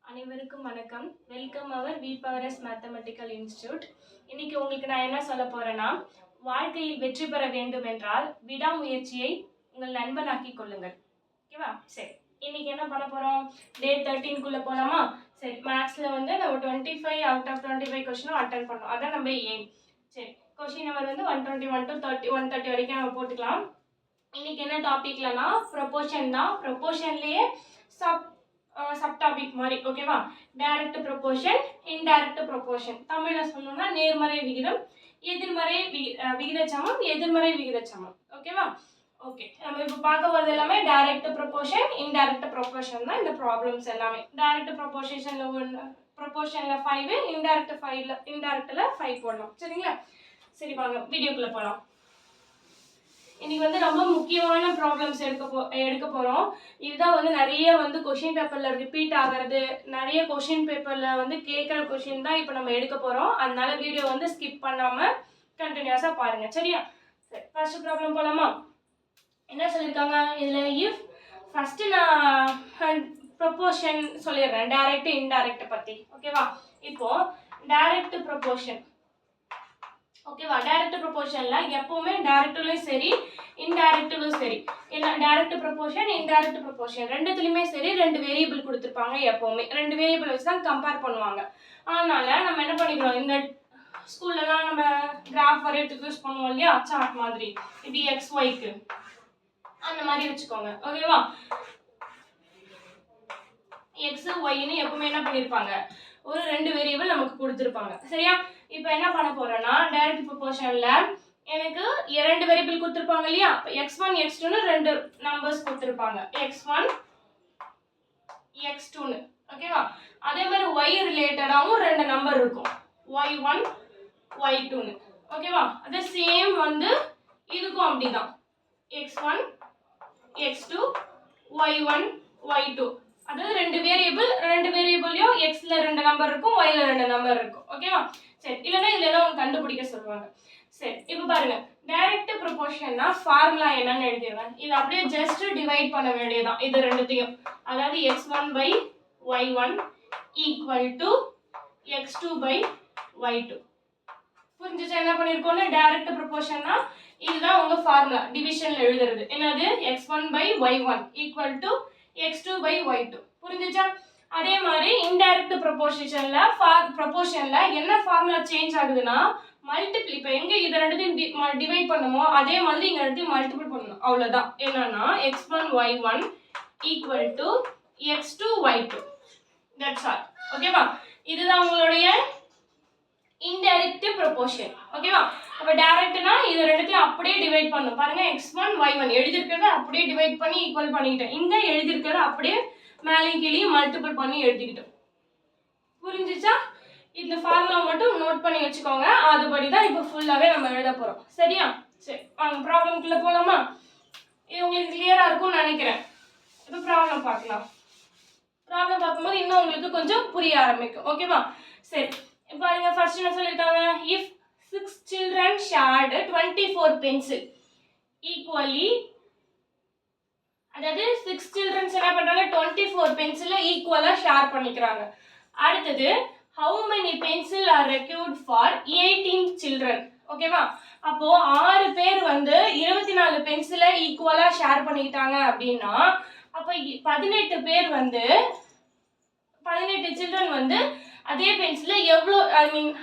அனைவருக்கும் வணக்கம். வெல்கம் அவர் VPowerS mathematical institute. இன்னைக்கு உங்களுக்கு நான் என்ன சொல்ல போறேன்னா, வாழ்க்கையில் வெற்றி பெற வேண்டும் என்றால் விடாமுயற்சியை உங்கள் நண்பனாக்கிக் கொள்ளுங்கள். ஓகேவா? சரி, இன்னைக்கு என்ன பண்ண போறோம்? டே 13க்குள்ள போலாமா? சரி, மேக்ஸ்ல வந்து நம்ம 25 அவுட் ஆஃப் 25 கொஸ்டினும் அட்டன் பண்ணோம். அதான் நம்ம எய்ம். சரி, கொஸ்டின் நம்பர் வந்து 121 to 130 வரைக்கும் நம்ம போட்டுக்கலாம். இன்னைக்கு என்ன டாபிக்லனா ப்ரொபோர்ஷன் தான். ப்ரொபோர்ஷன்லயே சப் டாபிக் மாதிரி. ஓகேவா? Direct proportion, indirect proportion. தமிழ்ல சொல்லணும்னா நேர்மறை விகிதம், எதிர்மறை விகிதச்சமம், எதிர்மறை விகிதச்சமம். ஓகேவா? ஓகே, நம்ம இப்போ பார்க்க போகிறது எல்லாமே டைரக்ட் ப்ரொபோர்ஷன், இன்டைரக்ட் ப்ரொபோர்ஷன் தான் இந்த ப்ராப்ளம்ஸ் எல்லாமே. டைரக்ட் ப்ரொபோர்ஷன்ல 5, இன்டைரக்ட்ல 5 போடலாம். சரிங்களா? சரி, வாங்க வீடியோக்குள்ள போகலாம். இன்னைக்கு வந்து ரொம்ப முக்கியமான ப்ராப்ளம்ஸ் எடுக்க போகிறோம். இதுதான் வந்து நிறைய வந்து கொஷின் பேப்பரில் ரிப்பீட் ஆகிறது, நிறைய கொஷின் பேப்பரில் வந்து கேட்குற கொஷின் தான் இப்போ நம்ம எடுக்க போகிறோம். அதனால வீடியோ வந்து ஸ்கிப் பண்ணாமல் கண்டினியூஸாக பாருங்கள். சரியா? சரி, ஃபர்ஸ்ட் ப்ராப்ளம் போகலாமா? என்ன சொல்லியிருக்காங்க இதில்? இஃப் ஃபஸ்ட்டு நான் ப்ரொபோர்ஷன் சொல்லிடுறேன், டைரக்ட் இன்டைரக்ட் பற்றி. ஓகேவா? இப்போது டைரக்ட் ப்ரொபோர்ஷன். ஓகேவா? டைரக்ட் ப்ரொபோர்ஷன்ல எப்பவுமே டைரக்ட்லயும் சரி இன்டைரக்ட்லயும் சரி, என்ன டைரக்ட் ப்ரொபோர்ஷன் இன்டைரக்ட் ப்ரொபோர்ஷன் ரெண்டுத்துலயுமே சரி ரெண்டு வேரியபிள் கொடுத்துருப்பாங்க. எப்பவுமே ரெண்டு வேரியபிள் வச்சு தான் கம்பேர் பண்ணுவாங்க. அதனால நம்ம என்ன பண்ணிக்கிறோம், இந்த ஸ்கூல்லலாம் நம்ம கிராஃப் வரையறதுக்கு யூஸ் பண்ணுவோம் இல்லையா, சார்ட் மாதிரி, இப்படி XYக்கு அந்த மாதிரி வச்சுக்கோங்க. ஓகேவா? எக்ஸ் ஒய்னு எப்பவுமே என்ன பண்ணியிருப்பாங்க, ஒரு ரெண்டு வேரியபிள் நமக்கு கொடுத்துருப்பாங்க. சரியா? இப்போ என்ன பண்ண போறோம்னா, டைரக்ட் ப்ரொபோர்ஷன்ல எனக்கு இரண்டு வேரியபிள் கொடுத்துருப்பாங்க இல்லையா, x1 x2னு ரெண்டு நம்பர்ஸ் கொடுத்துருப்பாங்க, x1 x2னு. ஓகேவா? அதே மாதிரி y ரிலேட்டடாகவும் ரெண்டு நம்பர் இருக்கும், y1 y2னு. ஓகேவா? அதே சேம் வந்து இதுக்கும் அப்படிதான், x1 x2 y1 y2. அதாவது ரெண்டு வேரியபிள்லயும் xல ரெண்டு நம்பர் இருக்கும், yல ரெண்டு நம்பர் இருக்கும். ஓகேவா? சரி, இல்லைன்னா இதுல எல்லாம் அவங்க கண்டுபிடிக்க சொல்லுவாங்க. சரி, இப்போ பாருங்க, டைரக்ட் ப்ரொபோர்ஷன்னா ஃபார்முலா என்னன்னு எழுதிடுவேன். இது அப்படியே ஜஸ்ட் டிவைட் பண்ண வேண்டியதுதான் இது ரெண்டுத்தையும். அதாவது x1 by y1 equal to x2 by y2. புரிஞ்சுச்சா என்ன பண்ணிருக்கோம்னு? டைரக்ட் ப்ரொபோர்ஷன்னா இதுதான் உங்க ஃபார்முலா, டிவிஷன்ல எழுதுறது. என்னது? x1 by y1 equal to x2 by y2. புரிஞ்சுச்சா? அதே மாதிரி இன்டைரக்ட் ப்ரொபோர்ஷன்ல என்ன ஃபார்முலா சேஞ்ச் ஆகுதுன்னா, மல்டிபிள். இப்போ எங்க இது ரெண்டுத்தையும் டிவைட் பண்ணுமோ அதே மாதிரி இங்க ரெண்டுத்தையும் மல்டிபிள் பண்ணணும். அவ்வளவுதான். என்னன்னா x1 y1 equal to x2 y2. That's all. ஓகேவா? இதுதான் உங்களுடைய இன்டைரக்ட் ப்ரொபோர்ஷன். ஓகேவா? அப்ப டைரக்ட்னா இது ரெண்டுத்தையும் அப்படியே டிவைட் பண்ணனும். பாருங்க, x1 y1 எழுதிருக்கிறத அப்படியே டிவைட் பண்ணி ஈக்குவல் பண்ணிட்டேன். இங்க எழுதிருக்கிறத அப்படியே மேலேயும் கீழேயும் மல்டிபிள் பண்ணி எழுதிக்கிட்டோம். புரிஞ்சுச்சா? இந்த ஃபார்முலா மட்டும் நோட் பண்ணி வச்சுக்கோங்க. அதுபடி தான் இப்போ ஃபுல்லாவே நம்ம எழுத போறோம். சரியா? சரி, வாங்க ப்ராப்ளம்க்குள்ள போலாமா? இது உங்களுக்கு கிளியரா இருக்கும்னு நினைக்கிறேன். இப்போ ப்ராப்ளம் பார்க்கலாம். ப்ராப்ளம் பார்க்கும்போது இன்னும் உங்களுக்கு கொஞ்சம் புரிய ஆரம்பிக்கும். ஓகேவா? சரி, பாருங்க, ஃபர்ஸ்ட் என்ன சொல்லிருக்காங்க, if 6 children shared 24 pencil equally. அதாவது 6 children என்ன பண்றாங்க, 24 பென்சிலை ஈக்குவலா ஷேர் பண்ணிக்கிறாங்க. அடுத்தது, how many pencil are required for 18 children. ஓகேவா? அப்போ 6 பேர் வந்து 24 பென்சிலை ஈக்குவலா ஷேர் பண்ணிக்கிட்டாங்க அப்படின்னா, அப்ப 18 பேர் வந்து 18 சில்ட்ரன் வந்து அதே பென்சிலை எவ்வளோ, ஐ மீன்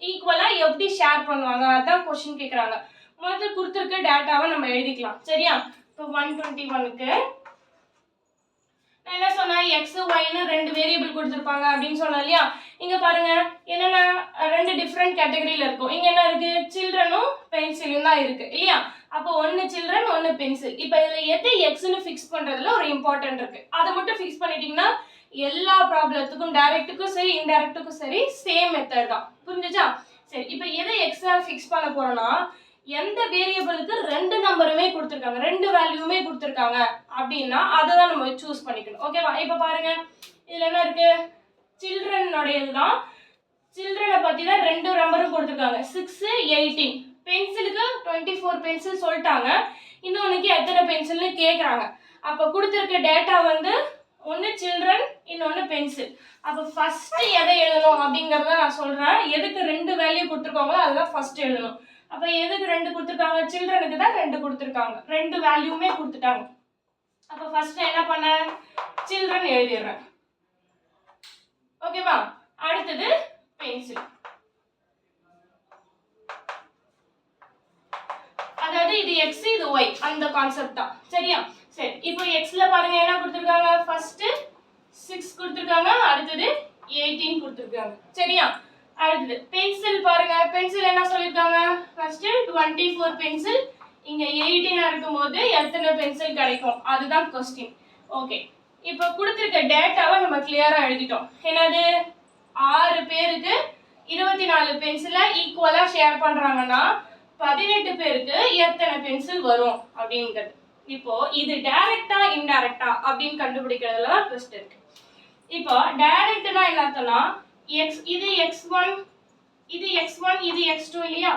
ஈக்குவலா எப்படி ஷேர் பண்ணுவாங்க, அதான் கொஸ்டின் கேட்குறாங்க. முதல்ல கொடுத்துருக்க டேட்டாவை நம்ம எழுதிக்கலாம். சரியா? இப்போ 121க்கு நான் என்ன சொன்னேன், எக்ஸ் ஒய்னு ரெண்டு வேரியபிள் கொடுத்துருப்பாங்க அப்படின்னு சொன்னேன் இல்லையா. இங்க பாருங்க, என்னென்ன ரெண்டு டிஃப்ரெண்ட் கேட்டகரியில இருக்கும். இங்க என்ன இருக்கு, சில்ட்ரனும் பென்சிலும் தான் இருக்கு இல்லையா. அப்போ ஒன்னு சில்ட்ரன் ஒன்னு பென்சில். இப்போ இதுல எது எக்ஸ்னு ஃபிக்ஸ் பண்றதுல ஒரு இம்பார்ட்டன்ட் இருக்கு. அதை மட்டும் ஃபிக்ஸ் பண்ணிட்டீங்கன்னா எல்லா ப்ராப்ளத்துக்கும், டைரக்ட்டுக்கும் சரி இன்டைரக்ட்டுக்கும் சரி சேம் மெத்தட் தான். புரிஞ்சுச்சா? சரி, இப்போ எதை எக்ஸா ஃபிக்ஸ் பண்ண போறோம்னா, எந்த வேரியபிளுக்கு ரெண்டு நம்பருமே கொடுத்துருக்காங்க, ரெண்டு வேல்யூமே கொடுத்துருக்காங்க அப்படின்னா அதை தான் நம்ம சூஸ் பண்ணிக்கணும். ஓகேவா? இப்போ பாருங்க, இதுல என்ன இருக்கு, சில்ட்ரனுடையது தான். சில்ட்ரனை பத்தி தான் ரெண்டு நம்பரும் கொடுத்துருக்காங்க, 6 18. பென்சிலுக்கு 24 பென்சில் சொல்லிட்டாங்க, இன்னொன்னுக்கு எத்தனை பென்சில்னு கேட்குறாங்க. அப்போ கொடுத்துருக்க டேட்டா வந்து ஒன்று சில்ட்ரன், இன்னொன்று பென்சில். அப்போ ஃபஸ்ட்டு எதை எழுதணும் அப்படிங்கிறத நான் சொல்கிறேன். எதுக்கு 2 வேல்யூ கொடுத்துருக்காங்களோ அதுதான் ஃபஸ்ட்டு எழுதணும். அப்போ எதுக்கு 2 கொடுத்துருக்காங்க? சில்ட்ரனுக்கு தான் 2 கொடுத்துருக்காங்க. 2 வேல்யூமே கொடுத்துட்டாங்க. அப்போ ஃபஸ்ட்டு என்ன பண்ணேன்? சில்ட்ரன் எழுதிடுறேன். ஓகேவா? அடுத்தது பென்சில். அதாவது இது எக்ஸ் இது ஒய் அந்த கான்செப்ட் தான். சரியா? சரி, இப்போ எக்ஸ்ல பாருங்க என்ன கொடுத்துருக்காங்க? ஃபர்ஸ்ட் 6 கொடுத்துருக்காங்க, அடுத்தது 18 கொடுத்துருக்காங்க. சரியா? அடுத்தது பென்சில் பாருங்க. பென்சில் என்ன சொல்லிருக்காங்க? ஃபர்ஸ்ட் 24 பென்சில், இங்க 18 இருக்கும்போது எத்தனை பென்சில் கிடைக்கும் அதுதான் क्वेश्चन. ஓகே, இப்போ கொடுத்திருக்க டேட்டாவை நம்ம கிளியரா எழுதிட்டோம். என்னது? 6 பேருக்கு 24 பென்சிலை ஈக்குவலா ஷேர் பண்றாங்கன்னா 18 பேருக்கு எத்தனை பென்சில் வரும் அப்படிங்கிறது. இப்போ இது டைரக்டா இன்டைரக்டா அப்படின்னு கண்டுபிடிக்கிறதுல தான் ட்விஸ்ட் இருக்கு. இப்போ டைரக்ட்னா என்ன அர்த்தம்னா x இது x1 இது x1 இது x2 இல்லையா?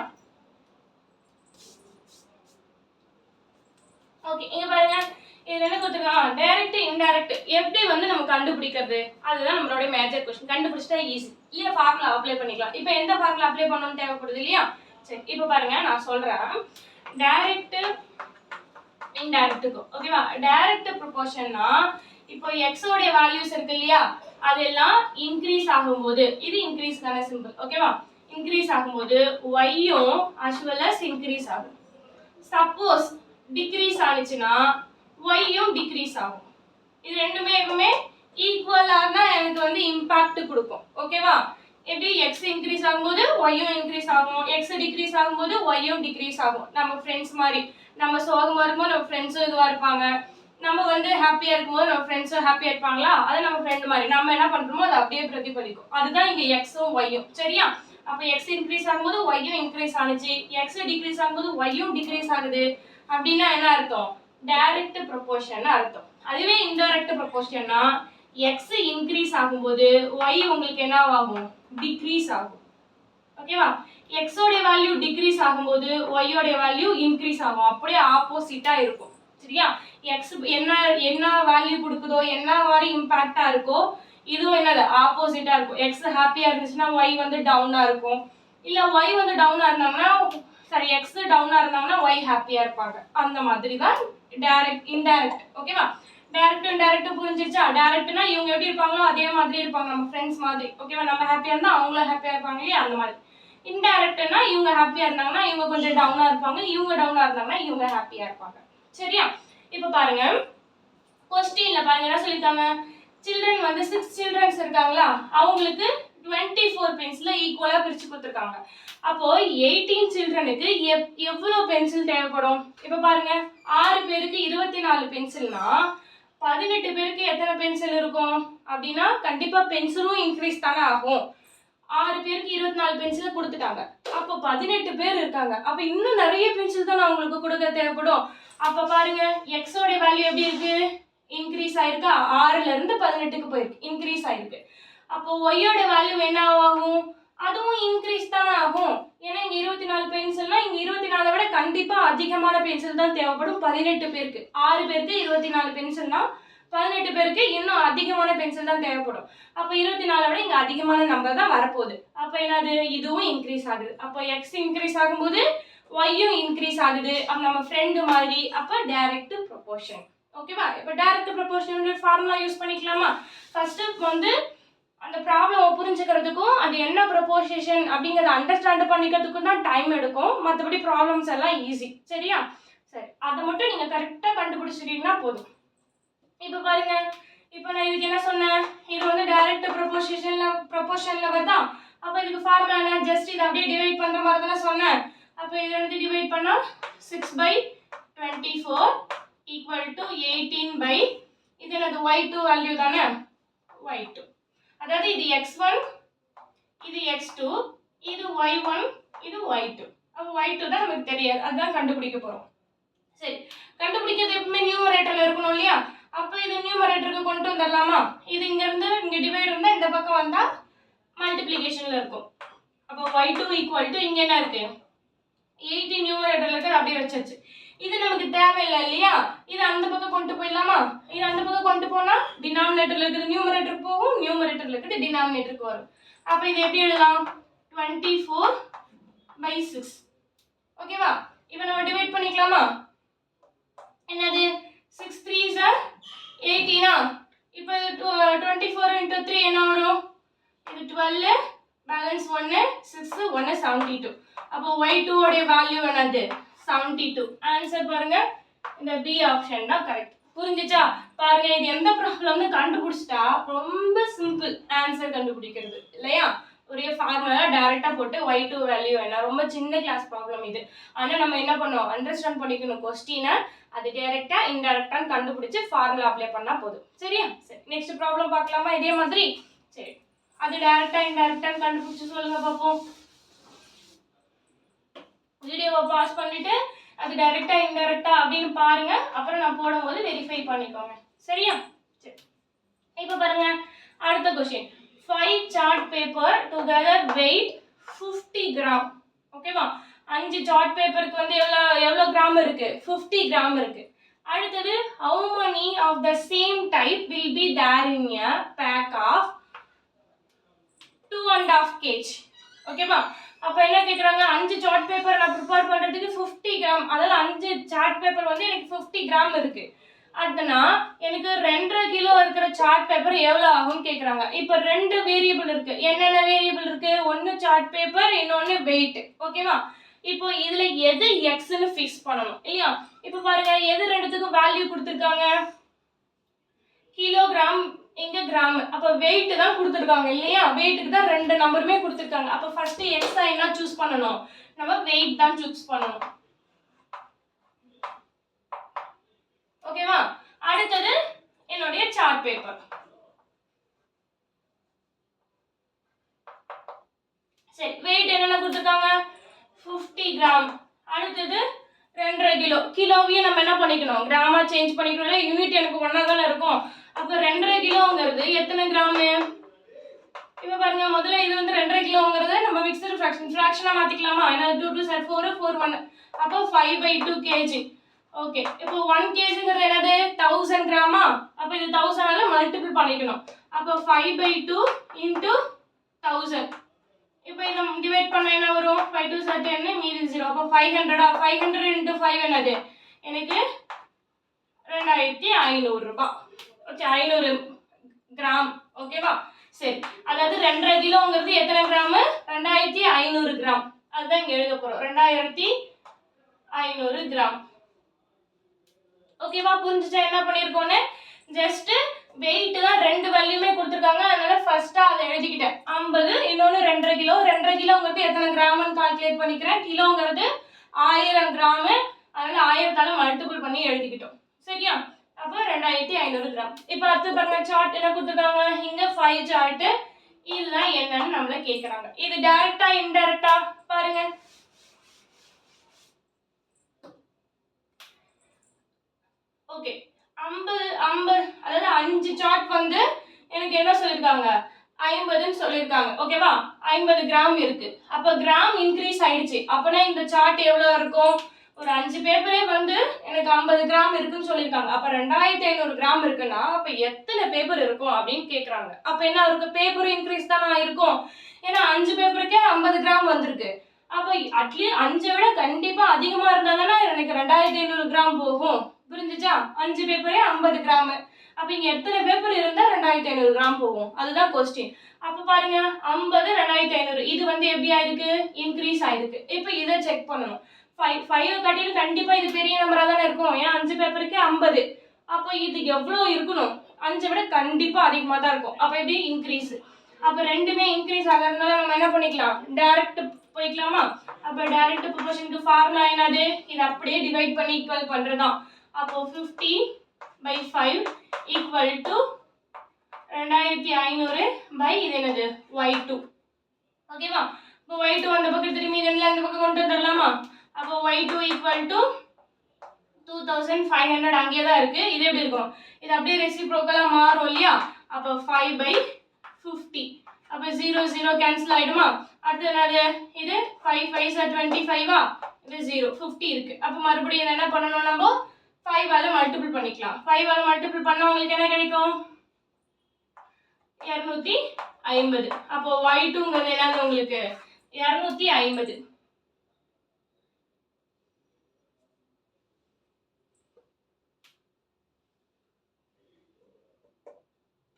ஓகே, இங்க பாருங்க இதுல என்ன கொடுத்திருக்காங்க? டைரக்ட் இன்டைரக்ட் எப்படி வந்து நம்ம கண்டுபிடிக்கிறது அதுதான் நம்மளோட மேஜர் क्वेश्चन. கண்டுபிடிச்சா ஈஸி இல்லையா? ஃபார்முலா அப்ளை பண்ணிக்கலாம். இப்போ எந்த ஃபார்முலா அப்ளை பண்ணனும் தேவைப்படுது இல்லையா? சரி, இப்போ பாருங்க நான் சொல்றேன். டைரக்ட் இன்டைரக்ட்க்கு ஓகேவா? டைரக்ட் ப்ரொபோர்ஷன்னா இப்போ x உடைய வேல்யூஸ் இருக்கு இல்லையா? அதெல்லாம் இன்கிரீஸ் ஆகும்போது இது இன்கிரீஸ்க்கான சிம்பிள். ஓகேவா? இன்கிரீஸ் ஆகும்போது y யும் as well as இன்கிரீஸ் ஆகும். சப்போஸ் டிக்ரீஸ் ஆனிச்சுனா y யும் டிக்ரீஸ் ஆகும். இது ரெண்டுமே எப்பவுமே ஈக்குவலா இருந்தா எனக்கு வந்து இம்பாக்ட் கொடுக்கும். ஓகேவா? எப்படி x இன்கிரீஸ் ஆகும்போது y யும் இன்கிரீஸ் ஆகும், x டிக்ரீஸ் ஆகும்போது y யும் டிக்ரீஸ் ஆகும். நம்ம ஃப்ரெண்ட்ஸ் மாதிரி நம்ம சோகமா இருக்கும்போது நம்ம ஃப்ரெண்ட்ஸும் இதுவா இருப்பாங்க, நம்ம வந்து ஹாப்பியா இருக்கும்போது நம்ம ஃப்ரெண்ட்ஸும் ஹாப்பியா இருப்பாங்களா? அது நம்ம ஃப்ரெண்ட் மாதிரி நம்ம என்ன பண்றோமோ அது அப்படியே பிரதிபலிக்கும். அதுதான் இங்க எக்ஸும் ஒய்யும். சரியா? அப்போ எக்ஸ் இன்க்ரீஸ் ஆகும்போது ஒய்யும் இன்க்ரீஸ் ஆனிச்சு, எக்ஸ் டிக்ரீஸ் ஆகும்போது ஒய்யும் டிக்ரீஸ் ஆகுது அப்படின்னா என்ன அர்த்தம்? டைரக்ட் ப்ரொபோர்ஷன் அர்த்தம். அதுவே இன்டைரக்ட் ப்ரொபோர்ஷன்னா எக்ஸ் இன்க்ரீஸ் ஆகும்போது ஒய் உங்களுக்கு என்ன ஆகும்? டிக்ரீஸ் ஆகும். ஓகேவா? x ஓட வேல்யூ டிக்ரீஸ் ஆகும்போது y ஓட வேல்யூ இன்கிரீஸ் ஆகும். அப்படியே ஆப்போசிட்டா இருக்கும். சரியா? x என்ன வேல்யூ கொடுக்குதோ என்ன மாதிரி இம்பாக்ட்டா இருக்கோ இதுவும் என்னது ஆப்போசிட்டா இருக்கும். x ஹாப்பியா இருந்துச்சுன்னா y வந்து டவுனா இருக்கும். இல்ல y வந்து டவுனா இருந்தாங்கன்னா சாரி x டவுனா இருந்தாங்கன்னா y ஹாப்பியா இருப்பாங்க. அந்த மாதிரி தான் டைரக்ட் இன்டைரக்ட். ஓகேவா? டைரக்ட் இன்டைரக்ட் புரிஞ்சிருச்சா? டைரக்ட்னா இவங்க எப்படி இருப்பாங்களோ அதே மாதிரி இருப்பாங்க, நம்ம ஃப்ரெண்ட்ஸ் மாதிரி. ஓகேவா? நம்ம ஹாப்பியா இருந்தா அவங்களும் ஹாப்பியா இருப்பாங்க இல்லையா? அந்த மாதிரி. இன்டைரக்ட்னா இவங்க ஹாப்பியா இருந்தாங்கன்னா இவங்க கொஞ்சம் டவுனா இருப்பாங்க, இவங்க டவுனா இருந்தாங்கன்னா இவங்க ஹாப்பியா இருப்பாங்க. சரியா? இப்போ பாருங்க क्वेश्चनல பாருங்க என்ன சொல்லிருக்காங்க? சில்ட்ரன் வந்து 6 சில்ட்ரன்ஸ் இருக்காங்களா? அவங்களுக்கு 24 பென்சிலை ஈக்குவலா பிரிச்சு கொடுத்திருக்காங்க. அப்போ 18 சில்ட்ரனுக்கு எவ்வளவு பென்சில் தேவைப்படும்? இப்போ பாருங்க 6 பேருக்கு 24 பென்சில்னா 18 பேருக்கு எத்தனை பென்சில் இருக்கும் அப்படின்னா கண்டிப்பா பென்சிலும் இன்க்ரீஸ் தானே ஆகும். 6 பேருக்கு 24 பென்சில் கொடுத்துட்டாங்க. அப்போ 18 பேர் இருக்காங்க. அப்போ இன்னும் நிறைய பென்சில் தான் அவங்களுக்கு கொடுக்க தேவைப்படும். அப்போ பாருங்க x ஓட வேல்யூ எப்படி இருக்கு? இன்க்ரீஸ் ஆயிருக்கா? 6ல இருந்து 18க்கு போயிருக்கு, இன்க்ரீஸ் ஆயிருக்கு. அப்போ y ஓட வேல்யூ என்ன ஆகும்? அதுவும் இன்க்ரீஸ் தானே ஆகும். ஏன்னா இங்க 24 பென்சில்னா இங்க 24 விட கண்டிப்பா அதிகமான பென்சில் தான் தேவைப்படும் 18 பேருக்கு. 6 பேருக்கு 24 பென்சில்னா 18 பேருக்கு இன்னும் அதிகமான பென்சில் தான் தேவைப்படும். அப்போ 24 விட இங்க அதிகமான நம்பர் தான் வரப்போகுது. அப்போ என்னது? இதுவும் இன்க்ரீஸ் ஆகுது. அப்போ x இன்க்ரீஸ் ஆகும்போது y-யும் இன்க்ரீஸ் ஆகுது. அப்போ நம்ம ஃப்ரெண்ட் மாதிரி. அப்போ டைரக்ட் ப்ரொபோர்ஷன். ஓகேவா? இப்போ டைரக்ட் ப்ரொபோர்ஷன் ஃபார்முலா யூஸ் பண்ணிக்கலாமா? ஃபர்ஸ்ட் வந்து அந்த ப்ராப்ளம் புரிஞ்சுக்கிறதுக்கும் அது என்ன ப்ரொபோர்ஷன் அப்படிங்கறத அண்டர்ஸ்டாண்ட் பண்ணிக்கிறதுக்கும் தான் டைம் எடுக்கும். மற்றபடி ப்ராப்ளம்ஸ் எல்லாம் ஈஸி. சரியா? சரி, அதை மட்டும் நீங்க கரெக்டா கண்டுபிடிச்சிட்டீங்கன்னா போதும். இப்போ பாருங்க, இப்போ நான் இதுக்கு என்ன சொன்னேன்? இது வந்து டைரக்ட் ப்ரொபோர்ஷன்ல வருதா? அப்போ இதுக்கு ஃபார்முலா என்ன? ஜஸ்ட் இதை அப்படியே டிவைட் பண்ற மாதிரி தானே சொன்னேன். அப்போ இதை வந்து டிவைட் பண்ணா 6/24 ஈக்குவல் டு 18 இது என்னது? y2 வேல்யூ தானே? y2. அதாவது இது x1 இது x2 இது y1 இது y2. அப்போ y2 தான் நமக்கு தெரியாது, அதுதான் கண்டுபிடிக்க போறோம். சரி, கண்டுபிடிக்கிறது எப்பவுமே நியூமரேட்டர்ல இருக்கணும் இல்லையா? அப்போ இது நியூமரேட்டருக்கு கொண்டு வந்துடலாமா? இது இங்க இருந்து இங்க டிவைட் இருந்தா இந்த பக்கம் வந்தா மல்டிப்ளிகேஷன்ல இருக்கும். அப்போ y2 ஈக்குவல் டு இங்க என்ன இருக்கு? 18 நியூமரேட்டர்ல இருக்கு, அப்படியே வச்சாச்சு. இது நமக்கு தேவையில்லை இல்லையா? இது அந்த பக்கம் கொண்டு போயிடலாமா? இது அந்த பக்கம் கொண்டு போனா டினாமினேட்டர்ல இருக்கிறது நியூமரேட்டருக்கு போகும், நியூமரேட்டர்ல இருக்கிறது டினாமினேட்டருக்கு வரும். அப்ப இது எப்படி எழுதலாம்? 24/6. ஓகேவா? இப்போ நம்ம டிவைட் பண்ணிக்கலாமா? என்னது 6 3s are 18. இப்போ 24 into 3 என்ன வரும்? இது 12, பேலன்ஸ் 1, 6, 1 72. அப்போ y2 உடைய வேல்யூ என்னது? 72. ஆன்சர் பாருங்க, இந்த B ஆப்ஷன் தான் கரெக்ட். புரிஞ்சுச்சா? பாருங்க, இது எந்த ப்ராப்ளம்னு கண்டுபிடிச்சிட்டா ரொம்ப சிம்பிள் ஆன்சர் கண்டுபிடிக்கிறது இல்லையா? ஒரே ஃபார்முலா டைரக்டா போட்டு y2 வேல்யூ என்ன, ரொம்ப சின்ன கிளாஸ் ப்ராப்ளம் இது. ஆனா நம்ம என்ன பண்ணோம், அண்டர்ஸ்டாண்ட் பண்ணிக்கணும் क्वेश्चन, அது டைரக்டா இன்டைரக்டா கண்டுபிடிச்சு ஃபார்முலா அப்ளை பண்ணா போதும். சரியா? சரி, நெக்ஸ்ட் ப்ராப்ளம் பார்க்கலாமா? இதே மாதிரி. சரி, அது டைரக்டா இன்டைரக்டா கண்டுபிடிச்சு சொல்லுங்க பாப்போம். வீடியோவை பாஸ் பண்ணிட்டு அது டைரக்டா இன்டைரக்டா அப்படினு பாருங்க, அப்புறம் நான் போடும்போது வெரிஃபை பண்ணிக்கோங்க. சரியா? சரி, இப்போ பாருங்க அடுத்த question. 5 chart paper together weight 50 gram. ஓகேவா? 5 சார்ட் பேப்பருக்கு வந்து எவ்வளவு கிராம் இருக்கு? 50 கிராம் இருக்கு. அடுத்தது how many of the same type will be there in a pack of 2.5 kg. ஓகேவா? அப்ப என்ன கேக்குறாங்க, 5 சார்ட் பேப்பர் நான் ப்ரிப்பேர் பண்றதுக்கு 50 கிராம், அதாவது 5 சார்ட் பேப்பர் வந்து எனக்கு 50 கிராம் இருக்கு. அடுத்தனா எனக்கு 2.5 கிலோ இருக்கிற சார்ட் பேப்பர் எவ்வளவு ஆகும் கேக்குறாங்க. இப்போ ரெண்டு வேரியபிள் இருக்கு. என்னென்ன வேரியபிள் இருக்கு? ஒன்னு சார்ட் பேப்பர், இன்னொன்னு weight. ஓகேவா? இப்போ இதுல எது x ன்னு ஃபிக்ஸ் பண்ணனும் இல்லையா? இப்போ பாருங்க, எது ரெண்டுத்துக்கும் வேல்யூ கொடுத்திருக்காங்க? கிலோகிராம், இங்க கிராம். அப்ப weight தான் கொடுத்திருக்காங்க இல்லையா? weightக்கு தான் ரெண்டு நம்பருமே கொடுத்திருக்காங்க. அப்ப ஃபர்ஸ்ட் x என்ன சூஸ் பண்ணனும்? நம்ம weight தான் சூஸ் பண்ணனும். ஓகேவா? அடுத்தது என்னோட சார்ட் பேப்பர். சரி, weight என்னென்ன கொடுத்திருக்காங்க? 50 கிராம். அடுத்தது 2.5 கிலோ. கிலோவையும் நம்ம என்ன பண்ணிக்கணும்? கிராமா சேஞ்ச் பண்ணிக்கணும். யூனிட் எனக்கு ஒண்ணா தான இருக்கும். அப்ப 2.5 கிலோங்கிறது எத்தனை கிராம்? இப்போ பாருங்க, முதல்ல இது வந்து 2.5 கிலோங்கிறது நம்ம மிக்ஸ்டு ஃபிராக்ஷனா மாத்திக்கலாமா? ஏன்னா 2 2 4 4 1. அப்போ 5/2 kg. ஓகே, இப்போ 1 kgங்கிறது என்னது? 1000 கிராமா? அப்ப இது 1000 ஆல மல்டிபிள் பண்ணிக்கணும். அப்போ 5/2 into 1000. இப்போ இத டிவைட் பண்ணா என்ன வரும்? 5 2 10 மீதி 0. அப்ப 500. 500 into 5 என்னது? எனக்கு 2500 ரூபாய். Okay, 500 gram. ஓகேவா? சரி, அதாவது 2.5 கிலோங்கிறது எத்தனை கிராம்? 2500 கிராம். அதுதான் இங்க எழுத போறோம், 2500 கிராம். ஓகேவா? புரிஞ்சுச்சா என்ன பண்ணிருக்கோம்னு? ஜஸ்ட் weight தான் ரெண்டு வேல்யூமே கொடுத்திருக்காங்க, அதனால ஃபர்ஸ்டா அதை எழுதிக்கிட்டேன் 50, இன்னொன்னு 2.5 கிலோ. 2.5 கிலோங்கிறது எத்தனை கிராம்னு கால்குலேட் பண்ணிக்கிறேன். கிலோங்கிறது 1000 கிராம், அதனால 1000 ஆல மல்டிபிள் பண்ணி எழுதிக்கிட்டோம். சரியா? அப்ப 2500 கிராம். இப்போ அடுத்து பாருங்க, சார்ட் என்ன கொடுத்திருக்காங்க? இங்க 5 சார்ட். இதெல்லாம் என்னன்னு நம்மள கேக்குறாங்க. இது டைரக்டா இன்டைரக்டா பாருங்க. ஓகே, 50 அதாவது 5 சார்ட் வந்து எனக்கு என்ன சொல்லிருக்காங்க? 50ன்னு சொல்லிருக்காங்க. ஓகேவா? 50 கிராம் இருக்கு. அப்ப கிராம் இன்க்ரீஸ் ஆயிடுச்சு. அப்பனா இந்த சார்ட் எவ்வளவு இருக்கும்? ஒரு 5 பேப்பரே வந்து எனக்கு 50 கிராம் இருக்குன்னு சொல்லிருக்காங்க. அப்ப 2500 கிராம் இருக்குன்னா அப்ப எத்தனை பேப்பர் இருக்கும் அப்படின்னு கேக்குறாங்க. அப்ப என்ன இருக்கு? பேப்பர் இன்க்ரீஸ் தானா இருக்கும். ஏன்னா 5 பேப்பருக்கே 50 கிராம் வந்திருக்கு. அப்ப அட்லீஸ்ட் 5 விட கண்டிப்பா அதிகமா இருந்தா தானே எனக்கு 2500 கிராம் போகும். புரிஞ்சுச்சா? 5 பேப்பரே 50 கிராம். அப்ப இங்க எத்தனை பேப்பர் இருந்தா 2500 கிராம் போகும்? அதுதான் क्वेश्चन. அப்ப பாருங்க, 50 2500 இது வந்து எப்படி ஆயிருக்கு? இன்க்ரீஸ் ஆயிருக்கு. இப்போ இத செக் பண்ணனும். 5 காட்டிலும் கண்டிப்பா இது பெரிய நம்பரா தான இருக்கும். ஏன்னா 5 பேப்பருக்கு 50. அப்ப இது எவ்வளவு இருக்கணும்? 5 விட கண்டிப்பா அதிகமா தான் இருக்கும். அப்ப எப்படி? இன்க்ரீஸ். அப்ப ரெண்டுமே இன்க்ரீஸ் ஆகிறதுனால நம்ம என்ன பண்ணிக்கலாம்? டைரக்ட் போய்க்கலாமா? அப்ப டைரக்ட் ப்ரொபோர்ஷனுக்கு ஃபார்முலா என்னது? இது அப்படியே டிவைட் பண்ணி ஈக்குவல் பண்றதுதான். அப்போ 50/5 ஈக்குவல் டு 2500 பை இது என்னது? y2. ஓகேவா? இப்போ y2 அந்த பக்கம் திரும்பி இதெல்லாம் இந்த பக்கம் கொண்டு வந்துடலாமா? அப்போ y2 ஈக்குவல் டு 2500 அங்கேயே தான் இருக்கு. இது எப்படி இருக்கும்? இது அப்படியே ரெசிப்ரோக்கலா மாறும் இல்லையா? அப்போ 5/50. அப்போ 0 0 கேன்சல் ஆயிடுமா? அடுத்து என்னது? இது 5 5s are 25. இது 0 50 இருக்கு. அப்ப மறுபடியும் என்ன பண்ணணும் நம்ம 5 ஆல மல்டிபிள் பண்ணிக்கலாம். 5 ஆல மல்டிபிள் பண்ணா உங்களுக்கு என்ன கிடைக்கும் 250. அப்போ y2ங்கிறது என்னது உங்களுக்கு 250.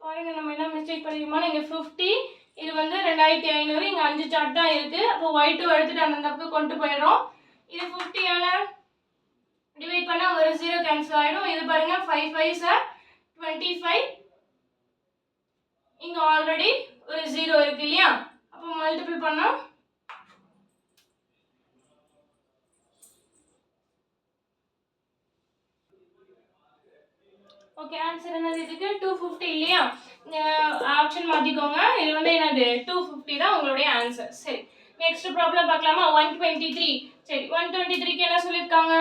பாருங்க நம்ம என்ன மிஸ்டேக் பண்ணிருக்கோம். இங்க 50 இது வந்து 2500 இங்க 5 சார்ட் தான் இருக்கு. அப்போ y2 எடுத்துட்டு அந்த பக்கம் கொண்டு போயிடுறோம். இது 50 ஆல டிவைட் பண்ணா ஒரு 0 கேன்சல் ஆயிடும். இது பாருங்க 5 5s are 25. இங்க ஆல்ரெடி ஒரு 0 இருக்கு இல்லையா? அப்போ மல்டிபிள் பண்ணா ஓகே ஆன்சர் என்னது இதுக்கு 250 இல்லையா? ஆப்ஷன் மாத்திக்கோங்க. இது வந்து என்னது 250 தான் உங்களுடைய ஆன்சர். சரி நெக்ஸ்ட் ப்ராப்ளம் பார்க்கலாமா? 123. சரி 123க்கு என்ன சொல்லிருக்காங்க?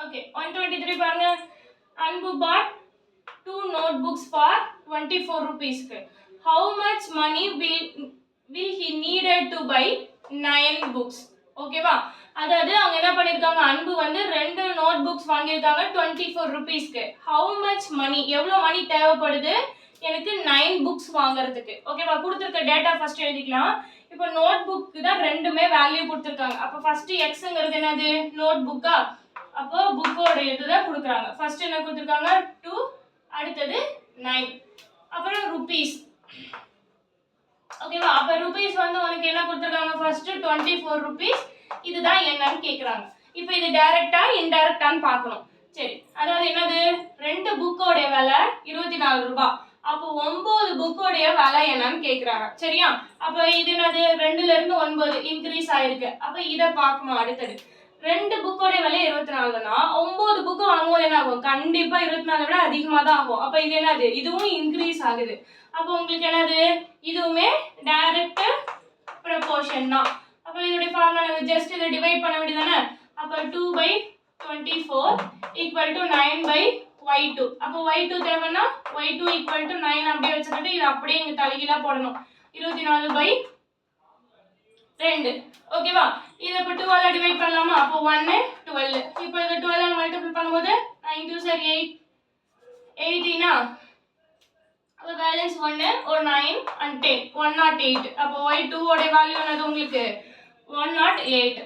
ஓகே 123 பாருங்க. அன்பு bought 2 notebooks for 24 rupees. How much money will he needed to buy 9 books? ஓகேவா? அதாவது அவங்க என்ன பண்ணிருக்காங்க, அன்பு வந்து 2 நோட் புக்ஸ் வாங்கியிருக்காங்க 24 rupeesக்கு. How much money, எவ்வளவு மணி தேவைப்படுது எனக்கு 9 புக்ஸ் வாங்குறதுக்கு? ஓகேவா? கொடுத்திருக்க டேட்டா ஃபர்ஸ்ட் எழுதிக்கலாம். இப்போ நோட் புக்கு தான் ரெண்டுமே வேல்யூ கொடுத்திருக்காங்க. அப்ப ஃபர்ஸ்ட் எக்ஸ்ங்கிறது என்னது நோட் புக்கா? அப்போ புக்கோட இதுதான் கொடுக்குறாங்க. ஃபர்ஸ்ட் என்ன கொடுத்திருக்காங்க 2, அடுத்தது 9, அப்புறம் ருபீஸ். ஓகேவா? அப்ப ருபீஸ் வந்து உனக்கு என்ன கொடுத்திருக்காங்க ஃபர்ஸ்ட் 24 rupees. இதுதான் என்னன்னு கேக்குறாங்க. இப்போ இது டைரக்டா இன்டைரக்டான்னு பார்க்கணும். சரி அதாவது என்னது 2 புக்கோட விலை 24 ரூபாய். அப்போ 9 புக்கோட விலை என்னன்னு கேக்குறாங்க. சரியா? அப்ப இது என்னது 2ல இருந்து 9 இன்கிரீஸ் ஆயிருக்கு. அப்ப இத பார்க்கணும். அடுத்தது 2 புக்கோட விலை 24னா 9 புக் வாங்கும்போது என்ன ஆகும்? கண்டிப்பா 24 விட அதிகமா தான் ஆகும். அப்ப இது என்னது இதுவும் இன்கிரீஸ் ஆகுது. அப்ப உங்களுக்கு என்னது இதுவுமே டைரக்ட் ப்ரொபோர்ஷன் தான். அப்ப இதோட ஃபார்முலா நம்ம ஜஸ்ட் இத டிவைட் பண்ண வேண்டியதானே. அப்ப 2/24 = 9/y2. அப்ப y2 தேவைன்னா y2 = 9 அப்படியே வச்சுக்கிட்டு இது அப்படியே இங்க தலைகீழா போடணும். 24/2. ஓகேவா? இத இப்ப 2 ஆல டிவைட் பண்ணலாமா? அப்ப 1 12. இப்போ இத 12 ஆல மல்டிபிள் பண்ணும்போது 9 2 are 8. 18 அப்ப பேலன்ஸ் 1 ஒரு 9 and 10 108. அப்ப y2 ஓட வேல்யூ என்னது உங்களுக்கு 108.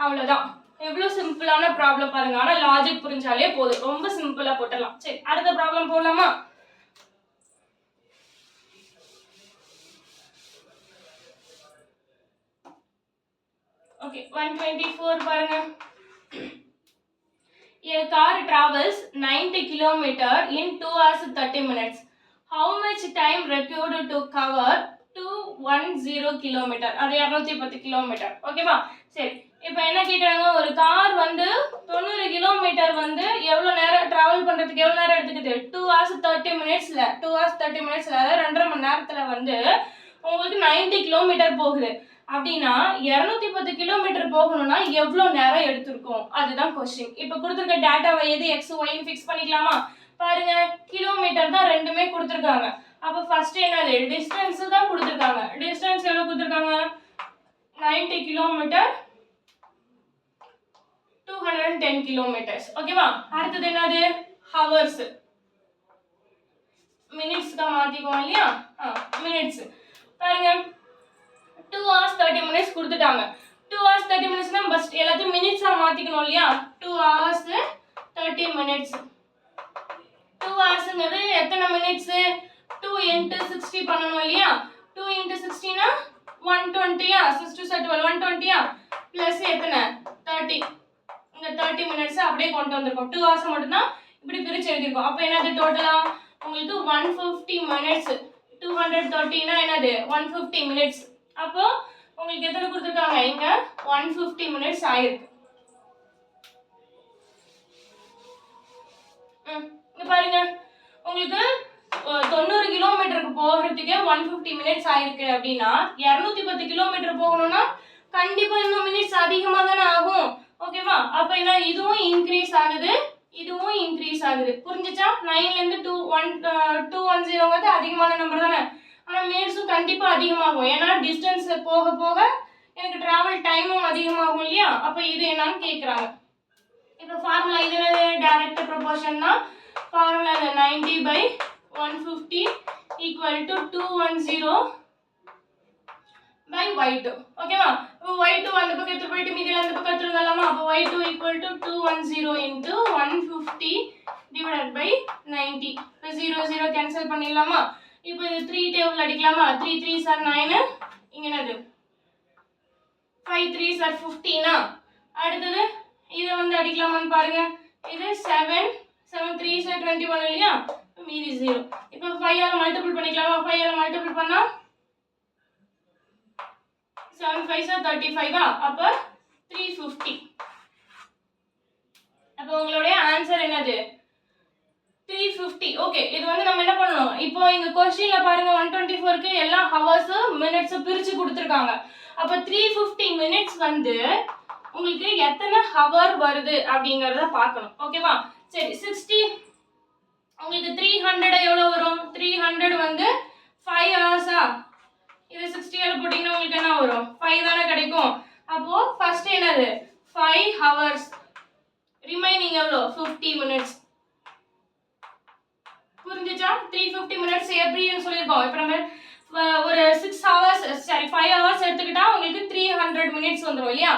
அவ்வளவுதான். எவ்வளவு சிம்பிளான ப்ராப்ளம் பாருங்க. ஆனா லாஜிக் புரிஞ்சாலே போதும். ரொம்ப சிம்பிளா போடலாம். சரி அடுத்த ப்ராப்ளம் போலாமா? ஓகே 124 பாருங்க. A car travels 90 km in 2 hours 30 minutes. How much time required to cover 210 km? அது 210 km. ஓகேவா? சரி இப்போ என்ன கேக்குறாங்க, ஒரு கார் வந்து 90 கிலோமீட்டர் வந்து எவ்வளவு நேரம் டிராவல் பண்றதுக்கு எவ்வளவு நேரம் எடுத்துக்குது? 2 hours 30 minutesல 2 hours 30 minutesல அதாவது 2.5 மணி நேரத்துல வந்து உங்களுக்கு 90 கிலோமீட்டர் போகுது. அப்படின்னா 210 கிலோமீட்டர் போகணும்னா எவ்வளவு நேரம் எடுத்திருக்கும்? அதுதான் क्वेश्चन. இப்போ கொடுத்திருக்க டேட்டாவை எது x y ன்னு ஃபிக்ஸ் பண்ணிக்கலாமா? பாருங்க கிலோமீட்டர் தான் ரெண்டுமே கொடுத்திருக்காங்க. அப்ப ஃபர்ஸ்ட் என்னது டிஸ்டன்ஸ் தான் கொடுத்திருக்காங்க. டிஸ்டன்ஸ் எவ்வளவு கொடுத்திருக்காங்க 90 கிலோமீட்டர் 210 கிலோமீட்டர்ஸ். ஓகேவா? அடுத்து என்னது ஹவர்ஸ். மினிட்ஸ் தான் மாத்திக்குவோம் இல்லையா? மினிட்ஸ். பாருங்க 2 hours 30 minutes கொடுத்துட்டாங்க. 2 hours 30 minutesனா பஸ் எல்லாத்தையும் மினிட்ஸா மாத்திக்கணும் இல்லையா? 2 hours 30 minutes. 2 hoursங்கிறது எத்தனை மினிட்ஸ்? 2 × 60 பண்ணனும் இல்லையா? 2 × 60 னா 120 6 2 12 120 பிளஸ் எத்தனை 30. இங்க 30 minutes அப்படியே கொண்டு வந்திருக்கோம். 2 hours மட்டும் தான் இப்படி பிரிச்சு எழுதிருக்கோம். அப்ப என்னது டோட்டலா உங்களுக்கு 150 minutes. 230 னா என்னது 150 minutes. அப்போ உங்களுக்கு எத்தனை கொடுத்திருக்காங்க? இங்க 150 minutes ஆயிருக்கு. இங்க பாருங்க உங்களுக்கு 90 கிலோமீட்டருக்கு போகிறதுக்கு 150 minutes ஆயிருக்கு அப்படின்னா 210 கிலோமீட்டர் போகணும்னா கண்டிப்பா இன்னும் மினிட்ஸ் அதிகமா தானே ஆகும். ஓகேவா? அப்ப என்ன இதுவும் இன்கிரீஸ் ஆகுது இதுவும் இன்க்ரீஸ் ஆகுது. புரிஞ்சுச்சா? 9லேருந்து 210 அதிகமான நம்பர் தானே. ஆனால் மினிட்ஸும் கண்டிப்பாக அதிகமாகும். ஏன்னா டிஸ்டன்ஸ் போக போக எனக்கு ட்ராவல் டைமும் அதிகமாகும் இல்லையா? அப்போ இது என்னன்னு கேட்குறாங்க. இப்போ ஃபார்முலா இது டைரக்ட் ப்ரொபோர்ஷன் தான். Formula 90/150 equal to 210 by y2. ஓகேவா? இப்போ y2 அந்த பக்கம் எடுத்து போயிட்டு மீதியில் அந்த பக்கம் எடுத்துடலாமா? அப்போ y2 equal to 210 into 150 divided by 90. இப்போ 0 0 கேன்சல் பண்ணிடலாமா? இப்போ இது 3 டேபிள் அடிக்கலாமா? 3 3s are 9. இங்க என்னது 5 3s are 15. அடுத்தது இதை வந்து அடிக்கலாமான்னு பாருங்க. இது 7 7 3s are 21 இல்லையா? மீதி 0. இப்போ 5 ஆல மல்டிபிள் பண்ணிக்கலாமா? 5 ஆல மல்டிபிள் பண்ணா 7 5s are 35. அப்ப 350. அப்ப உங்களுடைய ஆன்சர் என்னது? 350. ஓகே, இது வந்து நம்ம என்ன பண்ணணும்? இப்போ இங்க क्वेश्चनல பாருங்க 124க்கு எல்லா ஹவர்ஸ் மினிட்ஸ் பிரிச்சு கொடுத்திருக்காங்க. அப்ப 350 மினிட்ஸ் வந்து உங்களுக்கு எத்தனை ஹவர் வருது அப்படிங்கறத பார்க்கணும். ஓகேவா? சரி 60 உங்களுக்கு 300 எவ்வளவு வரும்? 300 வந்து 5 ஹவர்ஸா? இது 60 ஆல போட்டீங்கன்னா உங்களுக்கு என்ன வரும்? 5 தானே கிடைக்கும். அப்போ ஃபர்ஸ்ட் என்னது? 5 ஹவர்ஸ். ரிமைனிங் எவ்வளோ? 50 மினிட்ஸ். புரிஞ்சுச்சா? 350 மினிட்ஸ் எப்படின்னு சொல்லியிருக்கோம். இப்போ நம்ம ஒரு 6 ஹவர்ஸ் 5 ஹவர்ஸ் எடுத்துக்கிட்டா உங்களுக்கு 300 மினிட்ஸ் வந்துடும் இல்லையா?